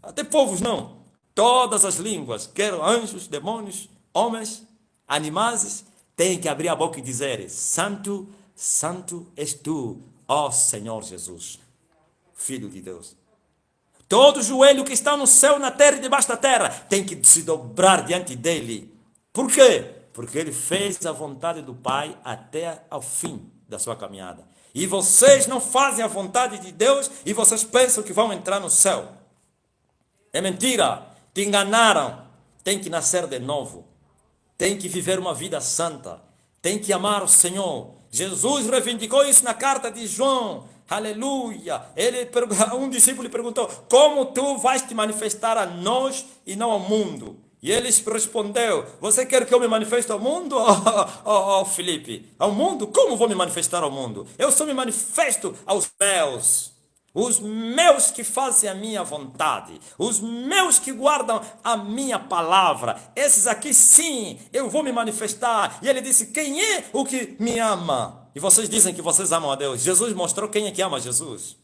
até povos não, todas as línguas, quer anjos, demônios, homens, animais, têm que abrir a boca e dizer, Santo, Santo és tu, ó Senhor Jesus, Filho de Deus. Todo joelho que está no céu, na terra e debaixo da terra tem que se dobrar diante dele. Por quê? Porque ele fez a vontade do Pai até ao fim da sua caminhada. E vocês não fazem a vontade de Deus e vocês pensam que vão entrar no céu. É mentira. Te enganaram. Tem que nascer de novo. Tem que viver uma vida santa. Tem que amar o Senhor. Jesus reivindicou isso na carta de João. Aleluia! Um discípulo lhe perguntou, como tu vais te manifestar a nós e não ao mundo? E ele respondeu, você quer que eu me manifeste ao mundo, Filipe? Ao mundo? Como vou me manifestar ao mundo? Eu só me manifesto aos meus. Os meus que fazem a minha vontade. Os meus que guardam a minha palavra. Esses aqui sim, eu vou me manifestar. E ele disse, quem é o que me ama? E vocês dizem que vocês amam a Deus. Jesus mostrou quem é que ama Jesus.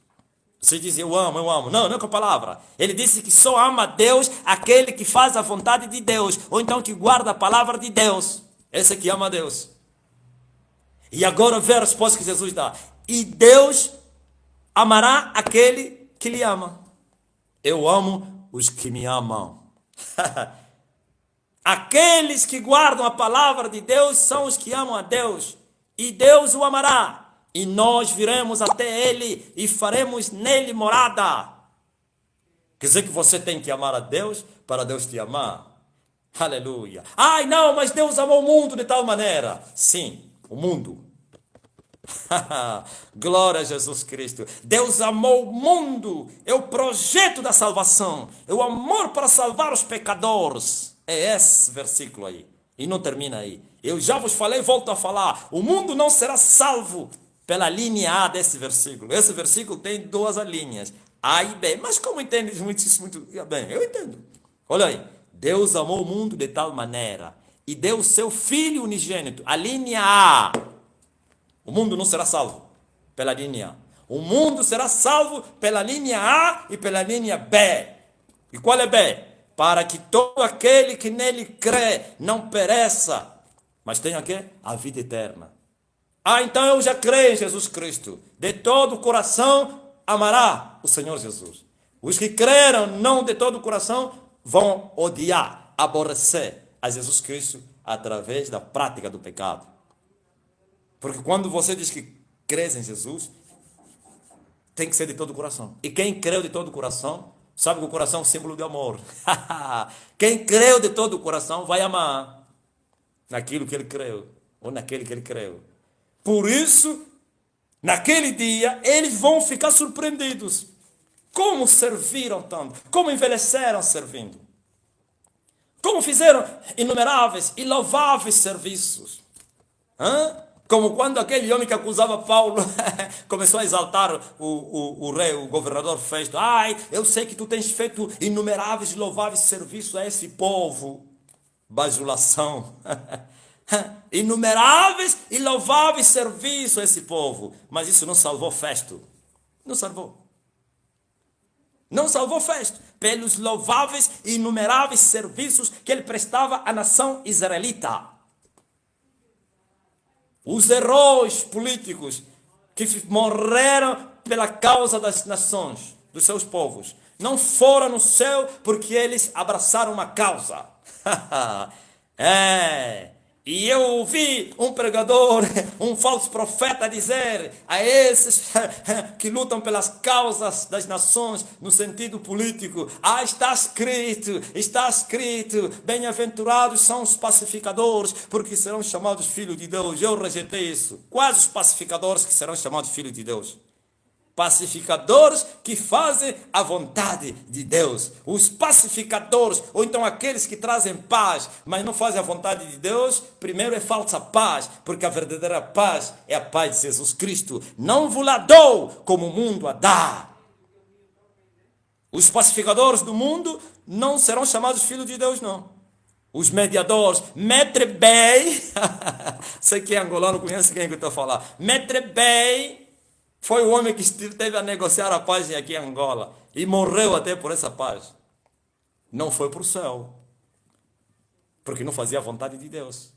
Vocês dizem, eu amo. Não, não é com a palavra. Ele disse que só ama a Deus aquele que faz a vontade de Deus. Ou então que guarda a palavra de Deus. Esse é que ama a Deus. E agora vê a resposta que Jesus dá. E Deus amará aquele que lhe ama. Eu amo os que me amam. Aqueles que guardam a palavra de Deus são os que amam a Deus. E Deus o amará, e nós viremos até ele e faremos nele morada. Quer dizer que você tem que amar a Deus para Deus te amar. Aleluia. Ai, não, mas Deus amou o mundo de tal maneira. Sim, o mundo. Glória a Jesus Cristo. Deus amou o mundo. É o projeto da salvação. É o amor para salvar os pecadores. É esse versículo aí. E não termina aí. Eu já vos falei, volto a falar. O mundo não será salvo pela linha A desse versículo. Esse versículo tem duas linhas, A e B. Mas como entende isso muito bem? Eu entendo. Olha aí. Deus amou o mundo de tal maneira e deu o seu Filho unigênito. A linha A. O mundo não será salvo pela linha A. O mundo será salvo pela linha A e pela linha B. E qual é B? Para que todo aquele que nele crê não pereça, mas tenha quê? A vida eterna. Ah, então eu já creio em Jesus Cristo. De todo o coração amará o Senhor Jesus. Os que creram não de todo o coração vão odiar, aborrecer a Jesus Cristo através da prática do pecado. Porque quando você diz que crê em Jesus, tem que ser de todo o coração. E quem creu de todo o coração, sabe que o coração é um símbolo de amor. Quem creu de todo o coração vai amar naquilo que ele creu, ou naquele que ele creu. Por isso, naquele dia, eles vão ficar surpreendidos. Como serviram tanto? Como envelheceram servindo? Como fizeram inumeráveis e louváveis serviços? Como quando aquele homem que acusava Paulo começou a exaltar o rei, o governador Festo. Ai, eu sei que tu tens feito inumeráveis e louváveis serviços a esse povo. Bajulação. Inumeráveis e louváveis serviços a esse povo. Mas isso não salvou Festo. Não salvou. Não salvou Festo. Pelos louváveis e inumeráveis serviços que ele prestava à nação israelita. Os heróis políticos que morreram pela causa das nações, dos seus povos, não foram no céu porque eles abraçaram uma causa. E eu ouvi um pregador, um falso profeta dizer a esses que lutam pelas causas das nações no sentido político: está escrito, bem-aventurados são os pacificadores, porque serão chamados filhos de Deus. Eu rejeitei isso. Quais os pacificadores que serão chamados filhos de Deus? Pacificadores que fazem a vontade de Deus. Os pacificadores, ou então aqueles que trazem paz, mas não fazem a vontade de Deus, primeiro é falsa paz, porque a verdadeira paz é a paz de Jesus Cristo. Não vos la dou como o mundo a dá. Os pacificadores do mundo não serão chamados filhos de Deus, não. Os mediadores, Maître Bey, sei que é angolano, conhece quem que eu estou a falar. Maître Bey foi o homem que esteve a negociar a paz aqui em Angola e morreu até por essa paz. Não foi para o céu, porque não fazia a vontade de Deus.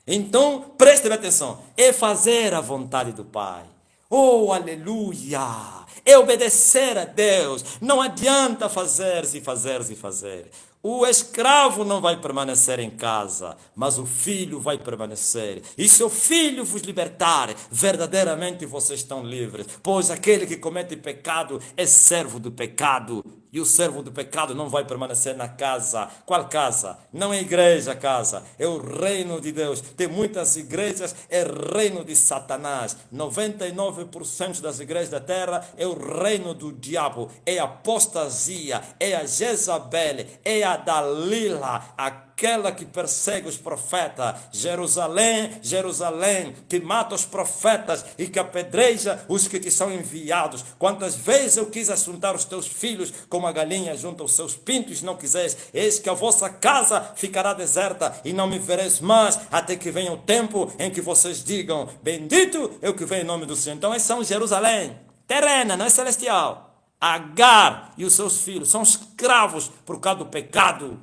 Então, preste atenção, é fazer a vontade do Pai. Oh, aleluia! É obedecer a Deus. Não adianta fazer e fazer e fazer. O escravo não vai permanecer em casa, mas o filho vai permanecer. E se o filho vos libertar, verdadeiramente vocês estão livres. Pois aquele que comete pecado é servo do pecado. E o servo do pecado não vai permanecer na casa. Qual casa? Não é igreja, casa. É o reino de Deus. Tem muitas igrejas, é reino de Satanás. 99% das igrejas da terra é o reino do diabo. É a apostasia, é a Jezabel, é a Dalila, aquela que persegue os profetas. Jerusalém, Jerusalém, que mata os profetas e que apedreja os que te são enviados. Quantas vezes eu quis assuntar os teus filhos como a galinha junto aos seus pintos, não quiseres. Eis que a vossa casa ficará deserta e não me vereis mais, até que venha o tempo em que vocês digam: bendito é o que vem em nome do Senhor. Então esses são Jerusalém, terrena, não é celestial. Agar e os seus filhos são escravos por causa do pecado.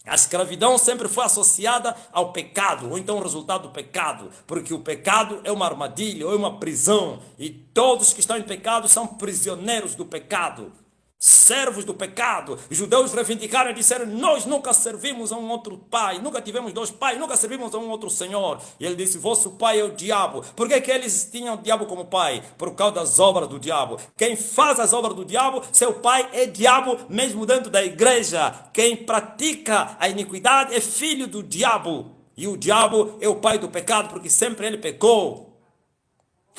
A escravidão sempre foi associada ao pecado, ou então o resultado do pecado, porque o pecado é uma armadilha, ou é uma prisão, e todos que estão em pecado são prisioneiros do pecado, servos do pecado. Os judeus reivindicaram e disseram: nós nunca servimos a um outro pai, nunca tivemos dois pais, nunca servimos a um outro senhor. E ele disse: vosso pai é o diabo. Por que eles tinham o diabo como pai? Por causa das obras do diabo. Quem faz as obras do diabo, seu pai é diabo, mesmo dentro da igreja. Quem pratica a iniquidade é filho do diabo. E o diabo é o pai do pecado, porque sempre ele pecou.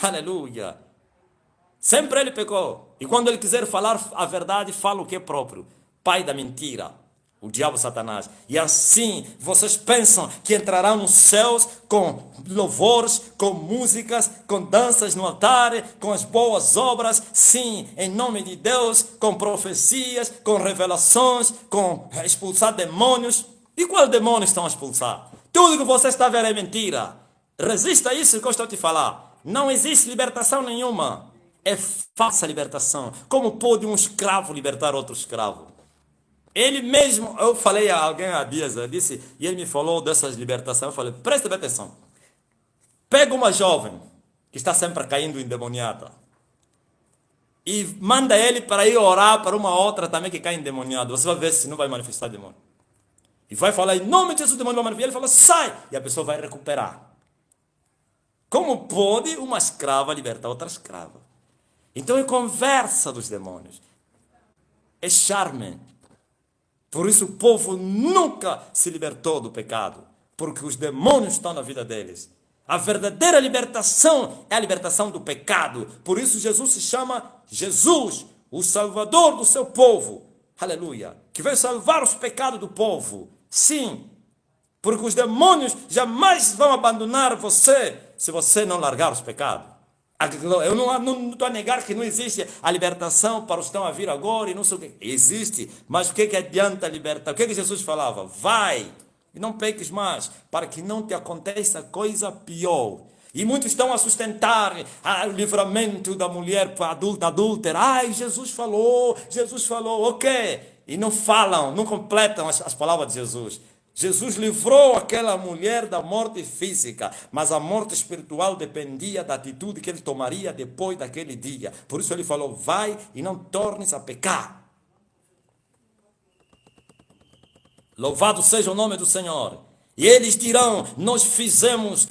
Aleluia. Sempre ele pecou. E quando ele quiser falar a verdade, fala o que é próprio. Pai da mentira. O diabo Satanás. E assim vocês pensam que entrarão nos céus com louvores, com músicas, com danças no altar, com as boas obras, sim, em nome de Deus, com profecias, com revelações, com expulsar demônios. E qual demônio estão a expulsar? Tudo que você está a ver é mentira. Resista a isso que eu estou a te falar. Não existe libertação nenhuma. É falsa libertação. Como pode um escravo libertar outro escravo? Ele mesmo, eu falei a alguém há dias, eu disse, e ele me falou dessas libertações. Eu falei, presta bem atenção. Pega uma jovem que está sempre caindo endemoniada e manda ele para ir orar para uma outra também que cai endemoniada. Você vai ver se não vai manifestar demônio. E vai falar, em nome de Jesus, o demônio vai manifestar. Ele fala, sai! E a pessoa vai recuperar. Como pode uma escrava libertar outra escrava? Então é conversa dos demônios. É charme. Por isso o povo nunca se libertou do pecado. Porque os demônios estão na vida deles. A verdadeira libertação é a libertação do pecado. Por isso Jesus se chama Jesus, o Salvador do seu povo. Aleluia. Que veio salvar os pecados do povo. Sim. Porque os demônios jamais vão abandonar você se você não largar os pecados. Eu não estou a negar que não existe a libertação para os que estão a vir agora e não sei o que. Existe. Mas o que adianta libertar? O que Jesus falava? Vai e não peques mais, para que não te aconteça coisa pior. E muitos estão a sustentar o livramento da mulher adúltera. Ai, Jesus falou, ok. E não falam, não completam as palavras de Jesus. Jesus livrou aquela mulher da morte física, mas a morte espiritual dependia da atitude que ele tomaria depois daquele dia. Por isso ele falou, vai e não tornes a pecar. Louvado seja o nome do Senhor. E eles dirão, nós fizemos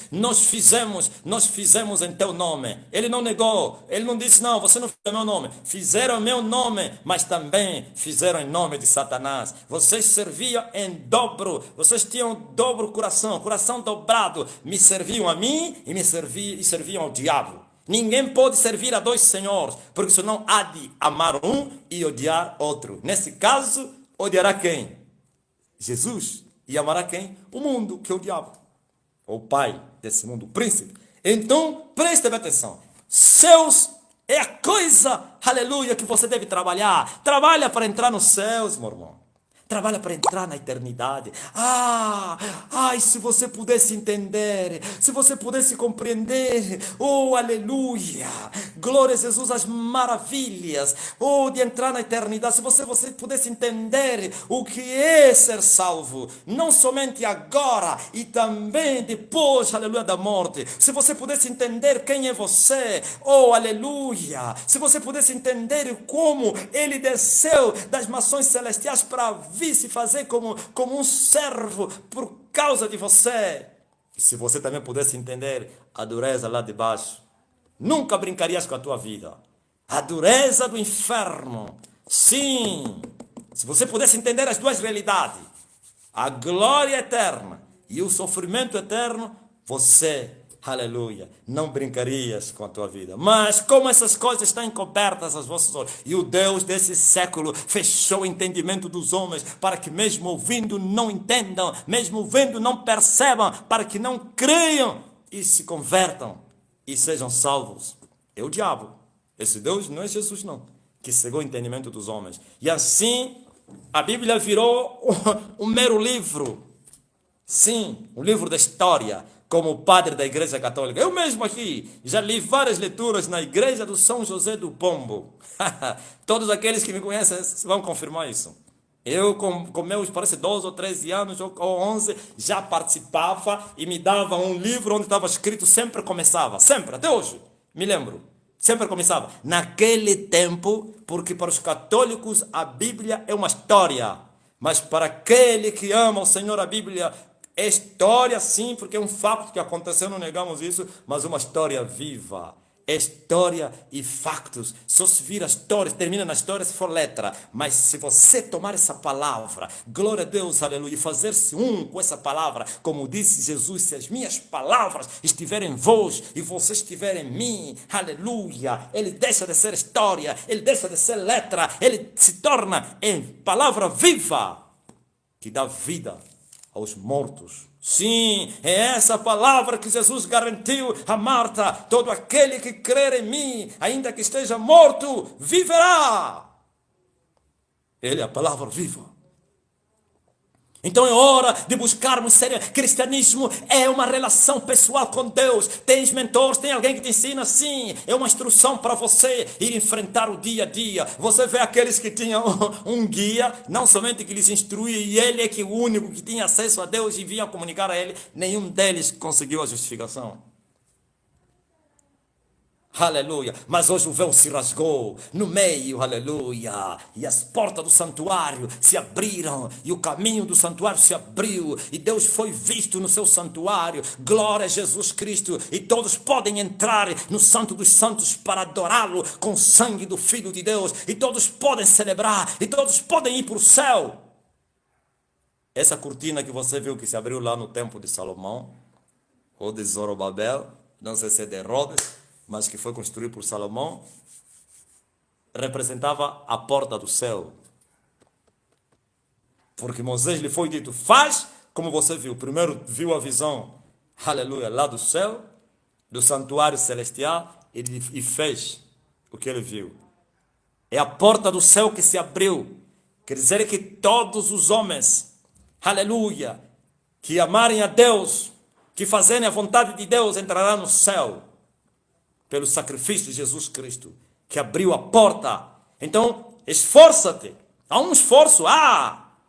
em teu nome. Ele não negou, ele não disse, não, você não fez meu nome. Fizeram meu nome, mas também fizeram em nome de Satanás. Vocês serviam em dobro, vocês tinham dobro coração dobrado. Me serviam a mim e serviam ao diabo. Ninguém pode servir a dois senhores, porque senão há de amar um e odiar outro. Nesse caso, odiará quem? Jesus. E amará quem? O mundo, que é o diabo. O pai desse mundo, o príncipe. Então, preste atenção. Céus é a coisa, aleluia, que você deve trabalhar. Trabalha para entrar nos céus, meu irmão. Trabalha para entrar na eternidade. Ai, se você pudesse entender, se você pudesse compreender, oh, aleluia, glória a Jesus, as maravilhas, oh, de entrar na eternidade, se você pudesse entender o que é ser salvo, não somente agora e também depois, aleluia, da morte, se você pudesse entender quem é você, oh, aleluia, se você pudesse entender como ele desceu das mações celestiais para se fazer como um servo por causa de você. E se você também pudesse entender a dureza lá de baixo, nunca brincarias com a tua vida. A dureza do inferno. Sim, se você pudesse entender as duas realidades, a glória eterna e o sofrimento eterno, você, aleluia, não brincarias com a tua vida. Mas como essas coisas estão encobertas aos vossos olhos, e o Deus desse século fechou o entendimento dos homens, para que mesmo ouvindo não entendam, mesmo vendo não percebam, para que não creiam e se convertam e sejam salvos. É o diabo. Esse Deus não é Jesus não, que cegou o entendimento dos homens. E assim, a Bíblia virou um mero livro. Sim, um livro da história, como padre da Igreja Católica. Eu mesmo aqui já li várias leituras na Igreja do São José do Pombo. Todos aqueles que me conhecem vão confirmar isso. Eu, com meus, parece 12 ou 13 anos, ou 11, já participava e me dava um livro onde estava escrito, sempre começava, sempre, até hoje, me lembro. Sempre começava. Naquele tempo, porque para os católicos a Bíblia é uma história. Mas para aquele que ama o Senhor, a Bíblia é história, sim, porque é um fato que aconteceu, não negamos isso, mas uma história viva. É história e factos. Só se vira história, termina na história se for letra. Mas se você tomar essa palavra, glória a Deus, aleluia, e fazer-se um com essa palavra, como disse Jesus, se as minhas palavras estiverem em vós e você estiver em mim, aleluia, ele deixa de ser história, ele deixa de ser letra, ele se torna em palavra viva, que dá vida aos mortos. Sim, é essa palavra que Jesus garantiu a Marta: todo aquele que crer em mim, ainda que esteja morto, viverá. Ele é a palavra viva. Então é hora de buscarmos sério. Cristianismo é uma relação pessoal com Deus. Tens mentores, tem alguém que te ensina, sim. É uma instrução para você ir enfrentar o dia a dia. Você vê aqueles que tinham um guia, não somente que lhes instruía, e ele é que o único que tinha acesso a Deus e vinha comunicar a ele, nenhum deles conseguiu a justificação. Aleluia, mas hoje o véu se rasgou no meio, aleluia, e as portas do santuário se abriram, e o caminho do santuário se abriu, e Deus foi visto no seu santuário, glória a Jesus Cristo, e todos podem entrar no Santo dos Santos para adorá-lo com o sangue do Filho de Deus, e todos podem celebrar, e todos podem ir para o céu. Essa cortina que você viu que se abriu lá no templo de Salomão, ou de Zorobabel, não sei se é de Herodes, mas que foi construído por Salomão, representava a porta do céu. Porque Moisés lhe foi dito, faz como você viu. Primeiro viu a visão, aleluia, lá do céu, do santuário celestial, e fez o que ele viu. É a porta do céu que se abriu. Quer dizer que todos os homens, aleluia, que amarem a Deus, que fazerem a vontade de Deus, entrarão no céu. Pelo sacrifício de Jesus Cristo, que abriu a porta. Então, esforça-te. Há um esforço.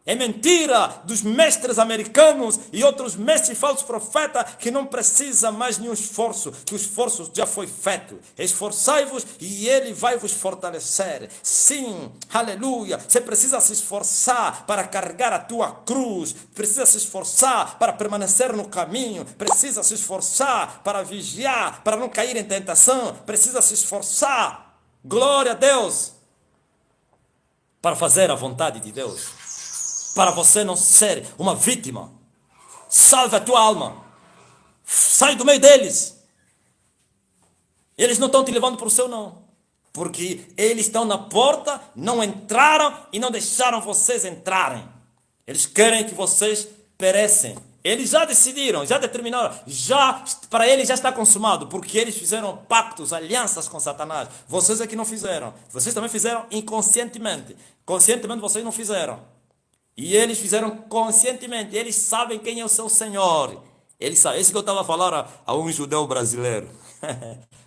É mentira dos mestres americanos e outros mestres falsos profetas que não precisa mais nenhum esforço, que o esforço já foi feito. Esforçai-vos e ele vai vos fortalecer. Sim, aleluia. Você precisa se esforçar para carregar a tua cruz, precisa se esforçar para permanecer no caminho, precisa se esforçar para vigiar, para não cair em tentação, precisa se esforçar, glória a Deus, para fazer a vontade de Deus. Para você não ser uma vítima. Salve a tua alma. Sai do meio deles. Eles não estão te levando para o céu, não. Porque eles estão na porta, não entraram e não deixaram vocês entrarem. Eles querem que vocês perecem. Eles já decidiram, já determinaram, para eles já está consumado, porque eles fizeram pactos, alianças com Satanás. Vocês é que não fizeram. Vocês também fizeram inconscientemente. Conscientemente vocês não fizeram. E eles fizeram conscientemente. Eles sabem quem é o seu Senhor. Eles sabem. Esse que eu estava a falar a um judeu brasileiro.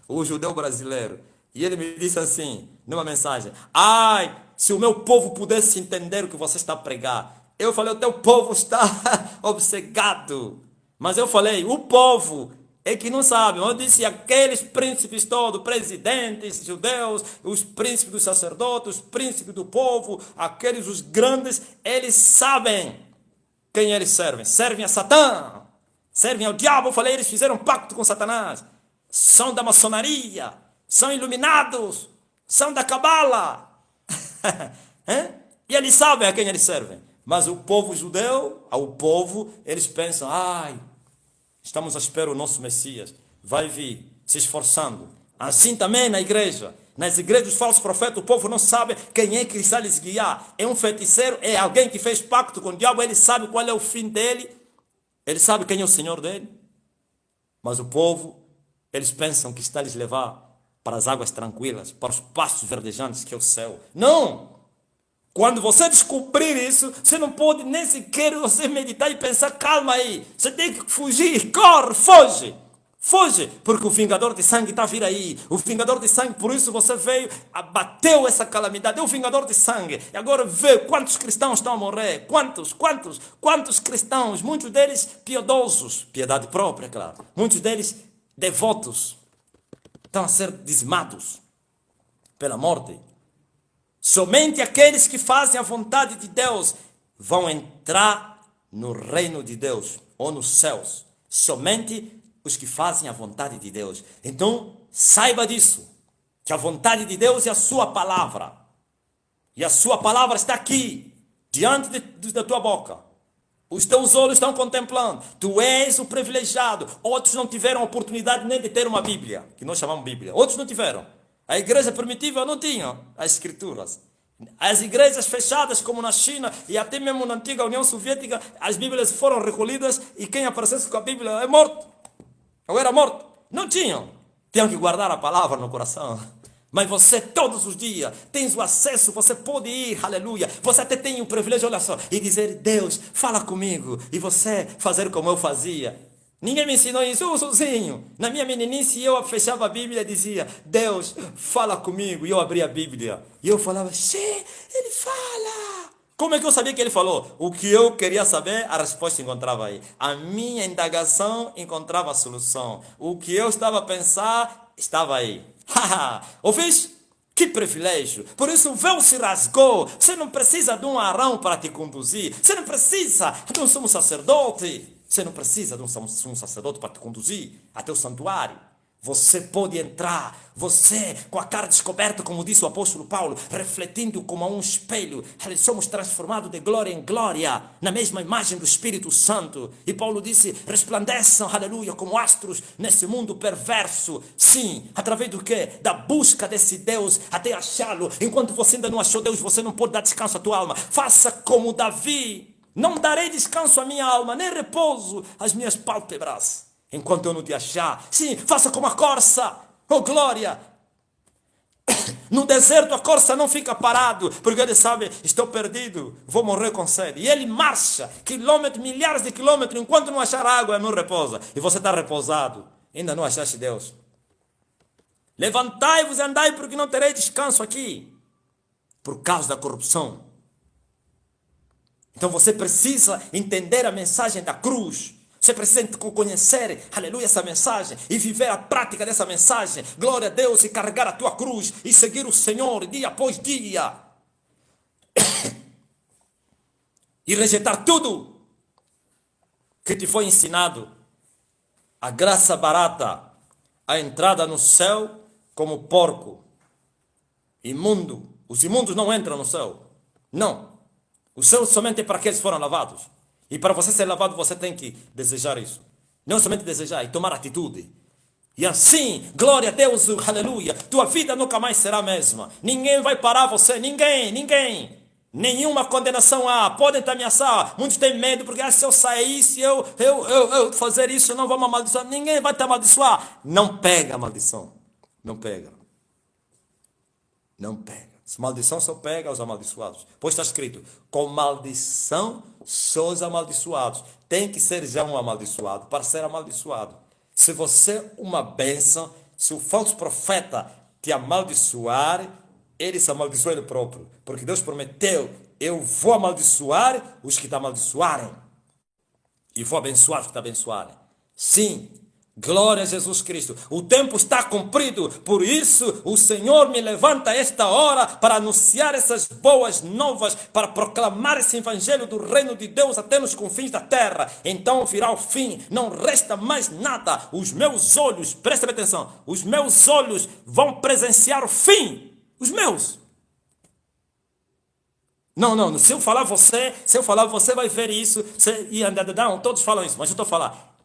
O judeu brasileiro. E ele me disse assim, numa mensagem: ai, se o meu povo pudesse entender o que você está a pregar. Eu falei, o teu povo está obcecado. Mas eu falei, o povo é que não sabe. Eu disse, aqueles príncipes todos, presidentes judeus, os príncipes dos sacerdotes, os príncipes do povo, aqueles, os grandes, eles sabem quem eles servem. Servem a Satã, servem ao diabo. Eu falei, eles fizeram um pacto com Satanás. São da maçonaria, são iluminados, são da cabala. E eles sabem a quem eles servem. Mas o povo judeu, ao povo, eles pensam, ai, estamos à espera do nosso Messias. Vai vir, se esforçando. Assim também na igreja. Nas igrejas dos falsos profetas, o povo não sabe quem é que está a lhes guiar. É um feiticeiro, é alguém que fez pacto com o diabo. Ele sabe qual é o fim dele. Ele sabe quem é o Senhor dele. Mas o povo, eles pensam que está a lhes levar para as águas tranquilas, para os pastos verdejantes que é o céu. Não! Quando você descobrir isso, você não pode nem sequer você meditar e pensar, calma aí, você tem que fugir, corre, foge, foge, porque o vingador de sangue está a vir aí, o vingador de sangue, por isso você veio, abateu essa calamidade, é o vingador de sangue, e agora vê quantos cristãos estão a morrer, quantos cristãos, muitos deles piedosos, piedade própria, claro, muitos deles devotos, estão a ser dizimados pela morte. Somente aqueles que fazem a vontade de Deus vão entrar no reino de Deus ou nos céus. Somente os que fazem a vontade de Deus. Então, saiba disso, que a vontade de Deus é a sua palavra. E a sua palavra está aqui, diante da tua boca. Os teus olhos estão contemplando. Tu és o privilegiado. Outros não tiveram oportunidade nem de ter uma Bíblia, que nós chamamos Bíblia. Outros não tiveram. A igreja primitiva não tinha as escrituras. As igrejas fechadas, como na China e até mesmo na antiga União Soviética, as Bíblias foram recolhidas e quem aparecesse com a Bíblia é morto. Ou era morto. Não tinham. Tinham que guardar a palavra no coração. Mas você todos os dias tens o acesso, você pode ir, aleluia. Você até tem o privilégio, olha só, e dizer, Deus, fala comigo. E você fazer como eu fazia. Ninguém me ensinou isso, eu sozinho. Na minha meninice eu fechava a Bíblia e dizia, Deus, fala comigo. E eu abria a Bíblia. E eu falava, ele fala. Como é que eu sabia que ele falou? O que eu queria saber, a resposta encontrava aí. A minha indagação encontrava a solução. O que eu estava a pensar, estava aí. Ouvis? Que privilégio. Por isso o véu se rasgou. Você não precisa de um Arão para te conduzir. Você não precisa de um sumo sacerdote. Você não precisa de um sumo sacerdote para te conduzir até o santuário. Você pode entrar, você com a cara descoberta, como disse o apóstolo Paulo, refletindo como a um espelho. Somos transformados de glória em glória, na mesma imagem do Espírito Santo. E Paulo disse, resplandeçam, aleluia, como astros nesse mundo perverso. Sim, através do quê? Da busca desse Deus até achá-lo. Enquanto você ainda não achou Deus, você não pode dar descanso à tua alma. Faça como Davi. Não darei descanso à minha alma, nem repouso às minhas pálpebras. Enquanto eu não te achar, sim, faça como a corça, oh glória. No deserto a corça não fica parado, porque ele sabe, estou perdido, vou morrer com sede. E ele marcha quilômetros, milhares de quilômetros, enquanto não achar água, não repousa. E você está repousado, ainda não achaste Deus. Levantai-vos e andai, porque não terei descanso aqui, por causa da corrupção. Então você precisa entender a mensagem da cruz. Você precisa conhecer, aleluia, essa mensagem e viver a prática dessa mensagem. Glória a Deus, e carregar a tua cruz e seguir o Senhor dia após dia. E rejeitar tudo que te foi ensinado. A graça barata, a entrada no céu como porco. Imundo. Os imundos não entram no céu. Não. O céu somente é para aqueles que foram lavados. E para você ser lavado, você tem que desejar isso. Não somente desejar, e tomar atitude. E assim, glória a Deus, aleluia, tua vida nunca mais será a mesma. Ninguém vai parar você, ninguém. Nenhuma condenação há. Podem te ameaçar. Muitos têm medo, porque se eu sair, se eu fazer isso, eu não vou me amaldiçoar. Ninguém vai te amaldiçoar. Não pega a maldição. Não pega. Não pega. Maldição só pega aos amaldiçoados. Pois está escrito, com maldição são os amaldiçoados. Tem que ser já um amaldiçoado para ser amaldiçoado. Se você é uma bênção, se o falso profeta te amaldiçoar, ele se amaldiçoa ele próprio. Porque Deus prometeu, eu vou amaldiçoar os que te amaldiçoarem. E vou abençoar os que te abençoarem. Sim. Glória a Jesus Cristo. O tempo está cumprido. Por isso o Senhor me levanta esta hora para anunciar essas boas novas, para proclamar esse evangelho do reino de Deus até nos confins da terra. Então virá o fim. Não resta mais nada. Os meus olhos, prestem atenção, os meus olhos vão presenciar o fim. Os meus. Não. Se eu falar você vai ver isso. Não, todos falam isso, mas eu estou a falar.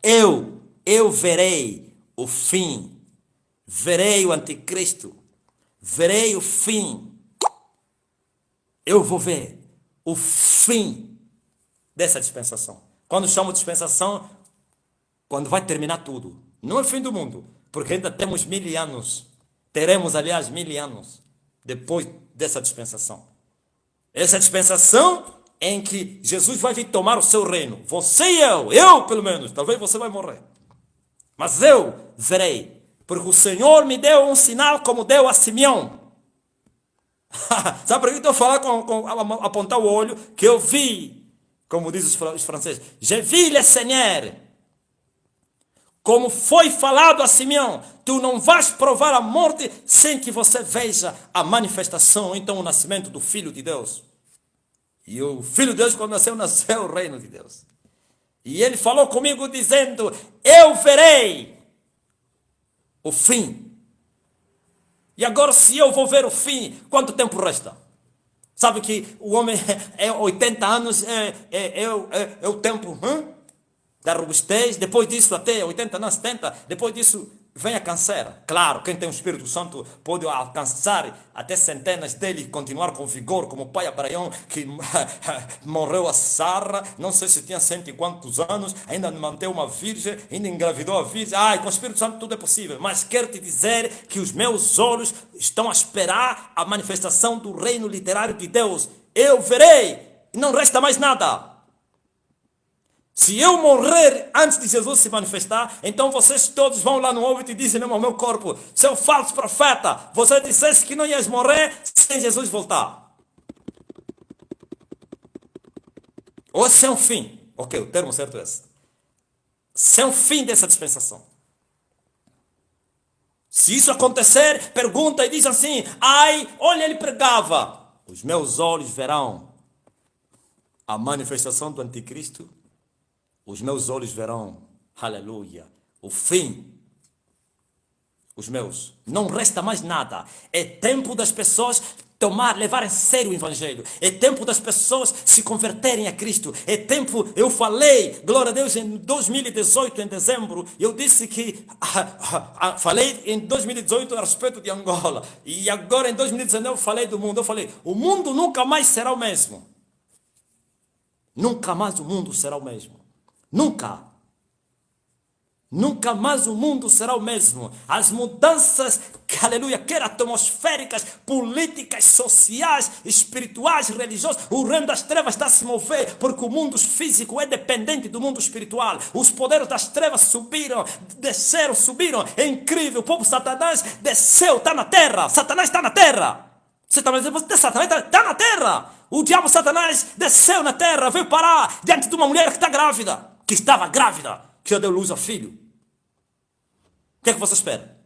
Eu verei o fim, verei o anticristo, verei o fim. Eu vou ver o fim dessa dispensação. Quando chamo de dispensação, quando vai terminar tudo. Não é o fim do mundo, porque ainda temos 1000 anos. Teremos, aliás, 1000 anos depois dessa dispensação. Essa dispensação em que Jesus vai vir tomar o seu reino. Você e eu pelo menos, talvez você vai morrer. Mas eu verei, porque o Senhor me deu um sinal como deu a Simeão. Sabe por que eu estou falando apontar o olho? Que eu vi, como diz os franceses, je vis le Seigneur. Como foi falado a Simeão, tu não vais provar a morte sem que você veja a manifestação, então o nascimento do Filho de Deus. E o Filho de Deus, quando nasceu o reino de Deus. E ele falou comigo dizendo, eu verei o fim. E agora se eu vou ver o fim, quanto tempo resta? Sabe que o homem é 80 anos, é o tempo da robustez. Depois disso até 80, não, 70. Depois disso vem a câncer. Claro, quem tem o Espírito Santo pode alcançar até centenas dele e continuar com vigor, como o pai Abraão, que morreu a Sara, não sei se tinha cento e quantos anos, ainda manteve uma virgem, ainda engravidou a virgem. Com o Espírito Santo tudo é possível. Mas quero te dizer que os meus olhos estão a esperar a manifestação do reino literário de Deus. Eu verei, e não resta mais nada. Se eu morrer antes de Jesus se manifestar, então vocês todos vão lá no óbito e dizem ao meu corpo: seu falso profeta, você dissesse que não ias morrer sem Jesus voltar. Ou sem fim. Ok, o termo certo é esse. Sem fim dessa dispensação. Se isso acontecer, pergunta e diz assim: olha, ele pregava. Os meus olhos verão a manifestação do anticristo. Os meus olhos verão, aleluia, o fim. Os meus. Não resta mais nada. É tempo das pessoas levar em sério o Evangelho. É tempo das pessoas se converterem a Cristo. É tempo, eu falei, glória a Deus, em 2018, em dezembro, eu disse que, falei em 2018 a respeito de Angola. E agora em 2019 falei do mundo. Eu falei, o mundo nunca mais será o mesmo. Nunca mais o mundo será o mesmo. Nunca. Nunca mais o mundo será o mesmo. As mudanças, aleluia, quer atmosféricas, políticas, sociais, espirituais, religiosas, o reino das trevas está a se mover, porque o mundo físico é dependente do mundo espiritual. Os poderes das trevas subiram, desceram, subiram. É incrível, o povo Satanás desceu, está na terra. Satanás está na terra. Você está dizendo, Satanás está na terra. O diabo Satanás desceu na terra, veio parar diante de uma mulher que está grávida. Que estava grávida, que já deu luz ao filho. O que é que você espera?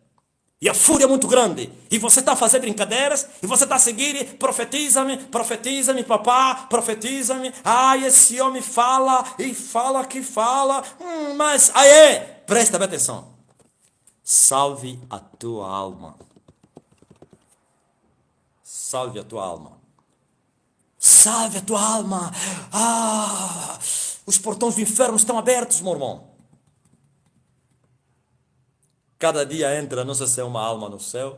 E a fúria é muito grande. E você está a fazer brincadeiras, e você está a seguir, profetiza-me, papá, profetiza-me. Esse homem fala, e fala que fala. Mas, presta bem atenção. Salve a tua alma. Salve a tua alma. Salve a tua alma. Os portões do inferno estão abertos, meu irmão. Cada dia entra, não sei se é uma alma no céu,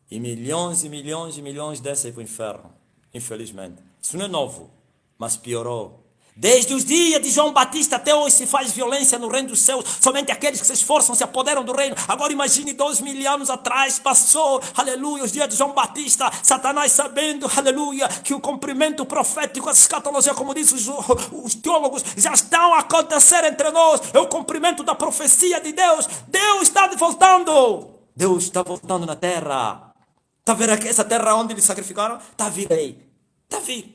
e milhões e milhões e milhões descem para o inferno. Infelizmente. Isso não é novo, mas piorou. Desde os dias de João Batista até hoje se faz violência no reino dos céus. Somente aqueles que se esforçam se apoderam do reino. Agora imagine 2.000 anos atrás, passou, aleluia, os dias de João Batista. Satanás sabendo, aleluia, que o cumprimento profético, a escatologia, como dizem os teólogos, já estão a acontecer entre nós. É o cumprimento da profecia de Deus. Deus está voltando. Deus está voltando na terra. Está vendo aqui essa terra onde eles sacrificaram? Está vindo aí. Está vindo.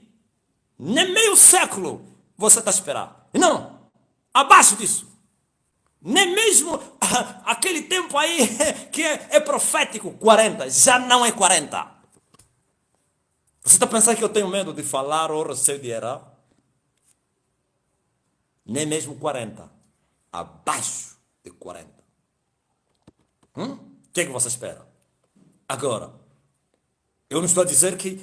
Nem meio século você está a esperar. Não, abaixo disso. Nem mesmo aquele tempo aí que é profético, 40, já não é 40. Você está pensando que eu tenho medo de falar ou receio de errar? Nem mesmo 40. Abaixo de 40. O que é que você espera? Agora, eu não estou a dizer que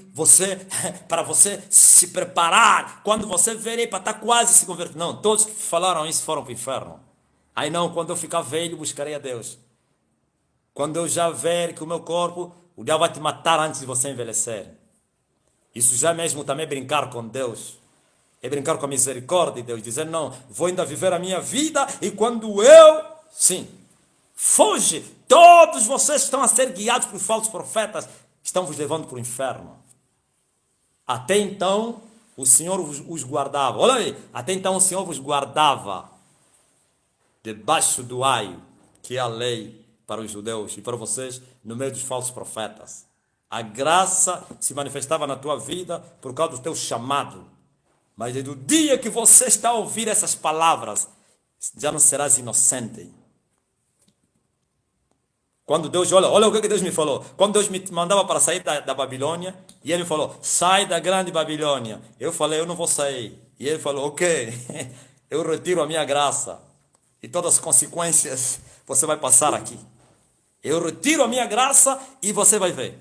para você se preparar, quando você ver para estar quase se converter. Não, todos que falaram isso foram para o inferno. Aí não, quando eu ficar velho, buscarei a Deus. Quando eu já ver que o meu corpo, o diabo vai te matar antes de você envelhecer. Isso já mesmo também é brincar com Deus. É brincar com a misericórdia de Deus. Dizer, não, vou ainda viver a minha vida e quando foge. Todos vocês estão a ser guiados por falsos profetas. Estão vos levando para o inferno. Até então, o Senhor os guardava. Olha aí, até então o Senhor vos guardava debaixo do aio, que é a lei para os judeus e para vocês, no meio dos falsos profetas. A graça se manifestava na tua vida por causa do teu chamado. Mas do dia que você está a ouvir essas palavras, já não serás inocente. Quando Deus, olha o que Deus me falou. Quando Deus me mandava para sair da Babilônia, e Ele me falou, sai da grande Babilônia. Eu falei, eu não vou sair. E Ele falou, ok, eu retiro a minha graça. E todas as consequências você vai passar aqui. Eu retiro a minha graça e você vai ver.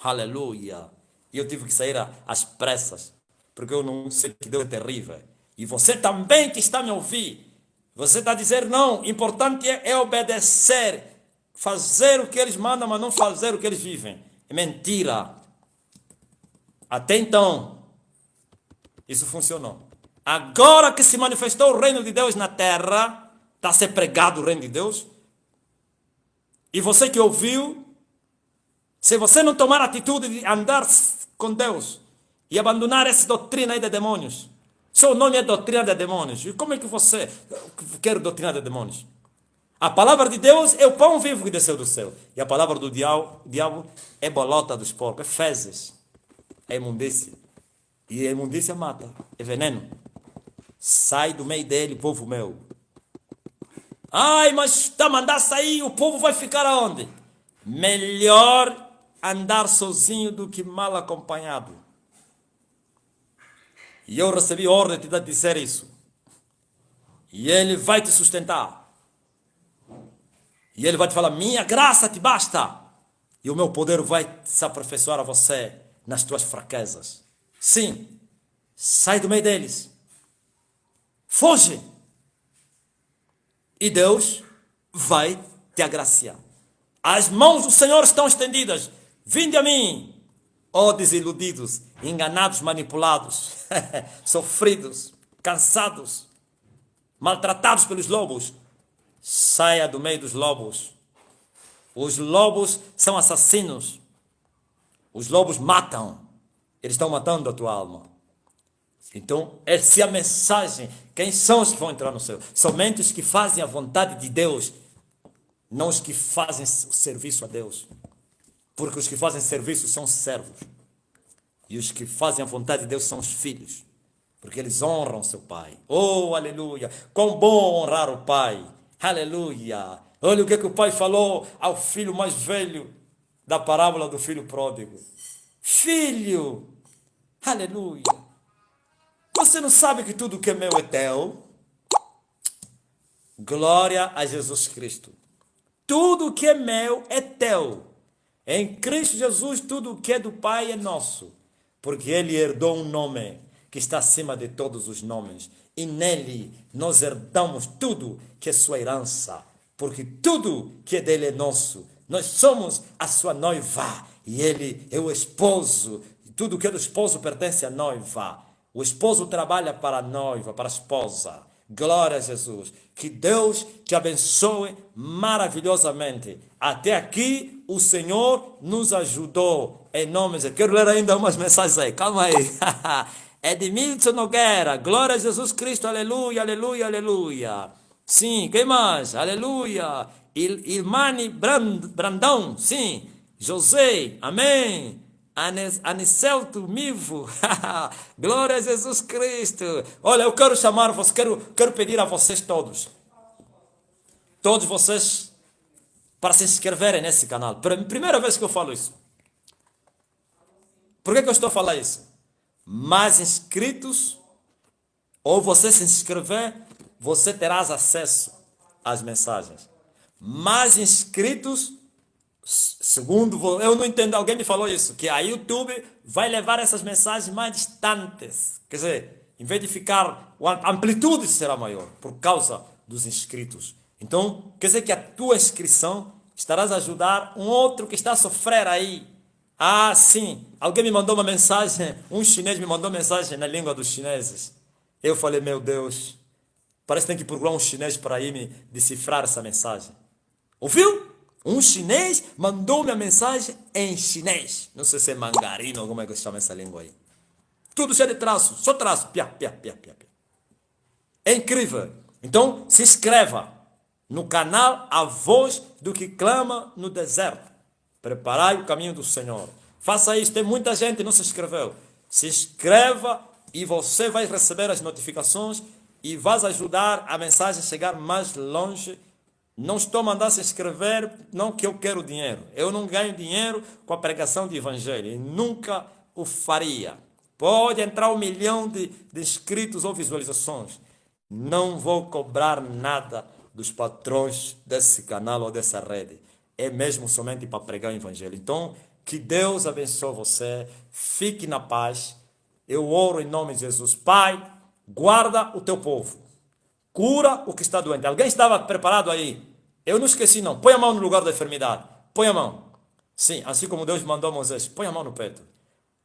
Aleluia. E eu tive que sair às pressas, porque eu não sei que Deus é terrível. E você também que está me ouvindo, Você está a dizer não, importante é obedecer, fazer o que eles mandam, mas não fazer o que eles vivem. É mentira. Até então, isso funcionou. Agora que se manifestou o reino de Deus na terra, está a ser pregado o reino de Deus, e você que ouviu, se você não tomar a atitude de andar com Deus e abandonar essa doutrina aí de demônios, seu nome é doutrina de demônios, e como é que você quer doutrina de demônios? A palavra de Deus é o pão vivo que desceu do céu, e a palavra do diabo é bolota dos porcos, é fezes, é imundícia, e a imundícia mata, é veneno. Sai do meio dele, povo meu. Ai, mas está a mandar sair, o povo vai ficar aonde? Melhor andar sozinho do que mal acompanhado. E eu recebi ordem de te dizer isso. E ele vai te sustentar. E ele vai te falar, minha graça te basta. E o meu poder vai se aperfeiçoar a você nas tuas fraquezas. Sim, sai do meio deles. Foge. E Deus vai te agraciar. As mãos do Senhor estão estendidas. Vinde a mim, ó desiludidos, enganados, manipulados, sofridos, cansados, maltratados pelos lobos. Saia do meio dos lobos. Os lobos são assassinos. Os lobos matam. Eles estão matando a tua alma. Então, essa é a mensagem. Quem são os que vão entrar no céu? Somente os que fazem a vontade de Deus, não os que fazem o serviço a Deus. Porque os que fazem serviço são servos. E os que fazem a vontade de Deus são os filhos. Porque eles honram seu pai. Oh, aleluia! Quão bom honrar o pai! Aleluia! Olha o que o pai falou ao filho mais velho da parábola do filho pródigo. Filho! Aleluia! Você não sabe que tudo que é meu é teu? Glória a Jesus Cristo. Tudo que é meu é teu. Em Cristo Jesus, tudo que é do Pai é nosso. Porque Ele herdou um nome que está acima de todos os nomes. E nele nós herdamos tudo que é sua herança. Porque tudo que é dele é nosso. Nós somos a sua noiva. E Ele é o esposo. Tudo que é do esposo pertence à noiva. O esposo trabalha para a noiva, para a esposa. Glória a Jesus. Que Deus te abençoe maravilhosamente. Até aqui o Senhor nos ajudou. Em nome de Jesus. Quero ler ainda umas mensagens aí. Calma aí. Edmilson Nogueira. Glória a Jesus Cristo. Aleluia, aleluia, aleluia. Sim, quem mais? Aleluia. Ilmani Brandão. Sim. José. Amém. Anicelto Mivo, glória a Jesus Cristo. Olha, eu quero chamar vocês, quero pedir a vocês todos vocês, para se inscreverem nesse canal. Primeira vez que eu falo isso. Por que eu estou a falar isso? Mais inscritos, ou você se inscrever, você terás acesso às mensagens. Mais inscritos, segundo, eu não entendo, alguém me falou isso, que a YouTube vai levar essas mensagens mais distantes. Quer dizer, em vez de ficar, a amplitude será maior, por causa dos inscritos. Então, quer dizer que a tua inscrição estarás a ajudar um outro que está a sofrer aí. Ah, sim, alguém me mandou uma mensagem, um chinês me mandou mensagem na língua dos chineses. Eu falei, meu Deus, parece que tem que procurar um chinês para ir me decifrar essa mensagem. Ouviu? Um chinês mandou-me a mensagem em chinês. Não sei se é mangarino ou como é que se chama essa língua aí. Tudo cheio de traço, só traço. Pia, pia, pia, pia, pia. É incrível. Então, se inscreva no canal A Voz do que Clama no Deserto. Preparai o caminho do Senhor. Faça isso, tem muita gente que não se inscreveu. Se inscreva e você vai receber as notificações e vai ajudar a mensagem a chegar mais longe. Não estou mandando se inscrever, não que eu quero dinheiro. Eu não ganho dinheiro com a pregação de evangelho. E nunca o faria. Pode entrar 1 milhão de inscritos ou visualizações. Não vou cobrar nada dos patrões desse canal ou dessa rede. É mesmo somente para pregar o evangelho. Então, que Deus abençoe você. Fique na paz. Eu oro em nome de Jesus. Pai, guarda o teu povo. Cura o que está doente. Alguém estava preparado aí? Eu não esqueci, não. Põe a mão no lugar da enfermidade. Põe a mão. Sim, assim como Deus mandou a Moisés. Põe a mão no peito.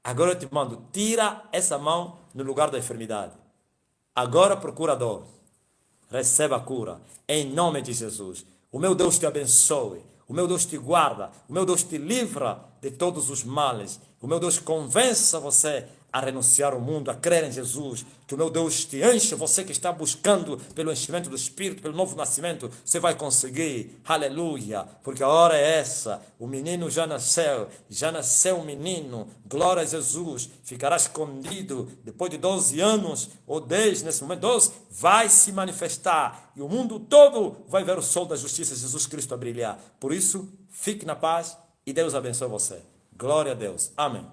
Agora eu te mando. Tira essa mão no lugar da enfermidade. Agora procura a dor. Receba a cura. Em nome de Jesus. O meu Deus te abençoe. O meu Deus te guarda. O meu Deus te livra de todos os males. O meu Deus convença você a renunciar ao mundo, a crer em Jesus. Que o meu Deus te enche. Você que está buscando pelo enchimento do Espírito, pelo novo nascimento, você vai conseguir. Aleluia. Porque a hora é essa. O menino já nasceu. Já nasceu o menino. Glória a Jesus. Ficará escondido. Depois de 12 anos, ou 10, nesse momento, 12, vai se manifestar. E o mundo todo vai ver o sol da justiça de Jesus Cristo a brilhar. Por isso, fique na paz e Deus abençoe você. Glória a Deus. Amém.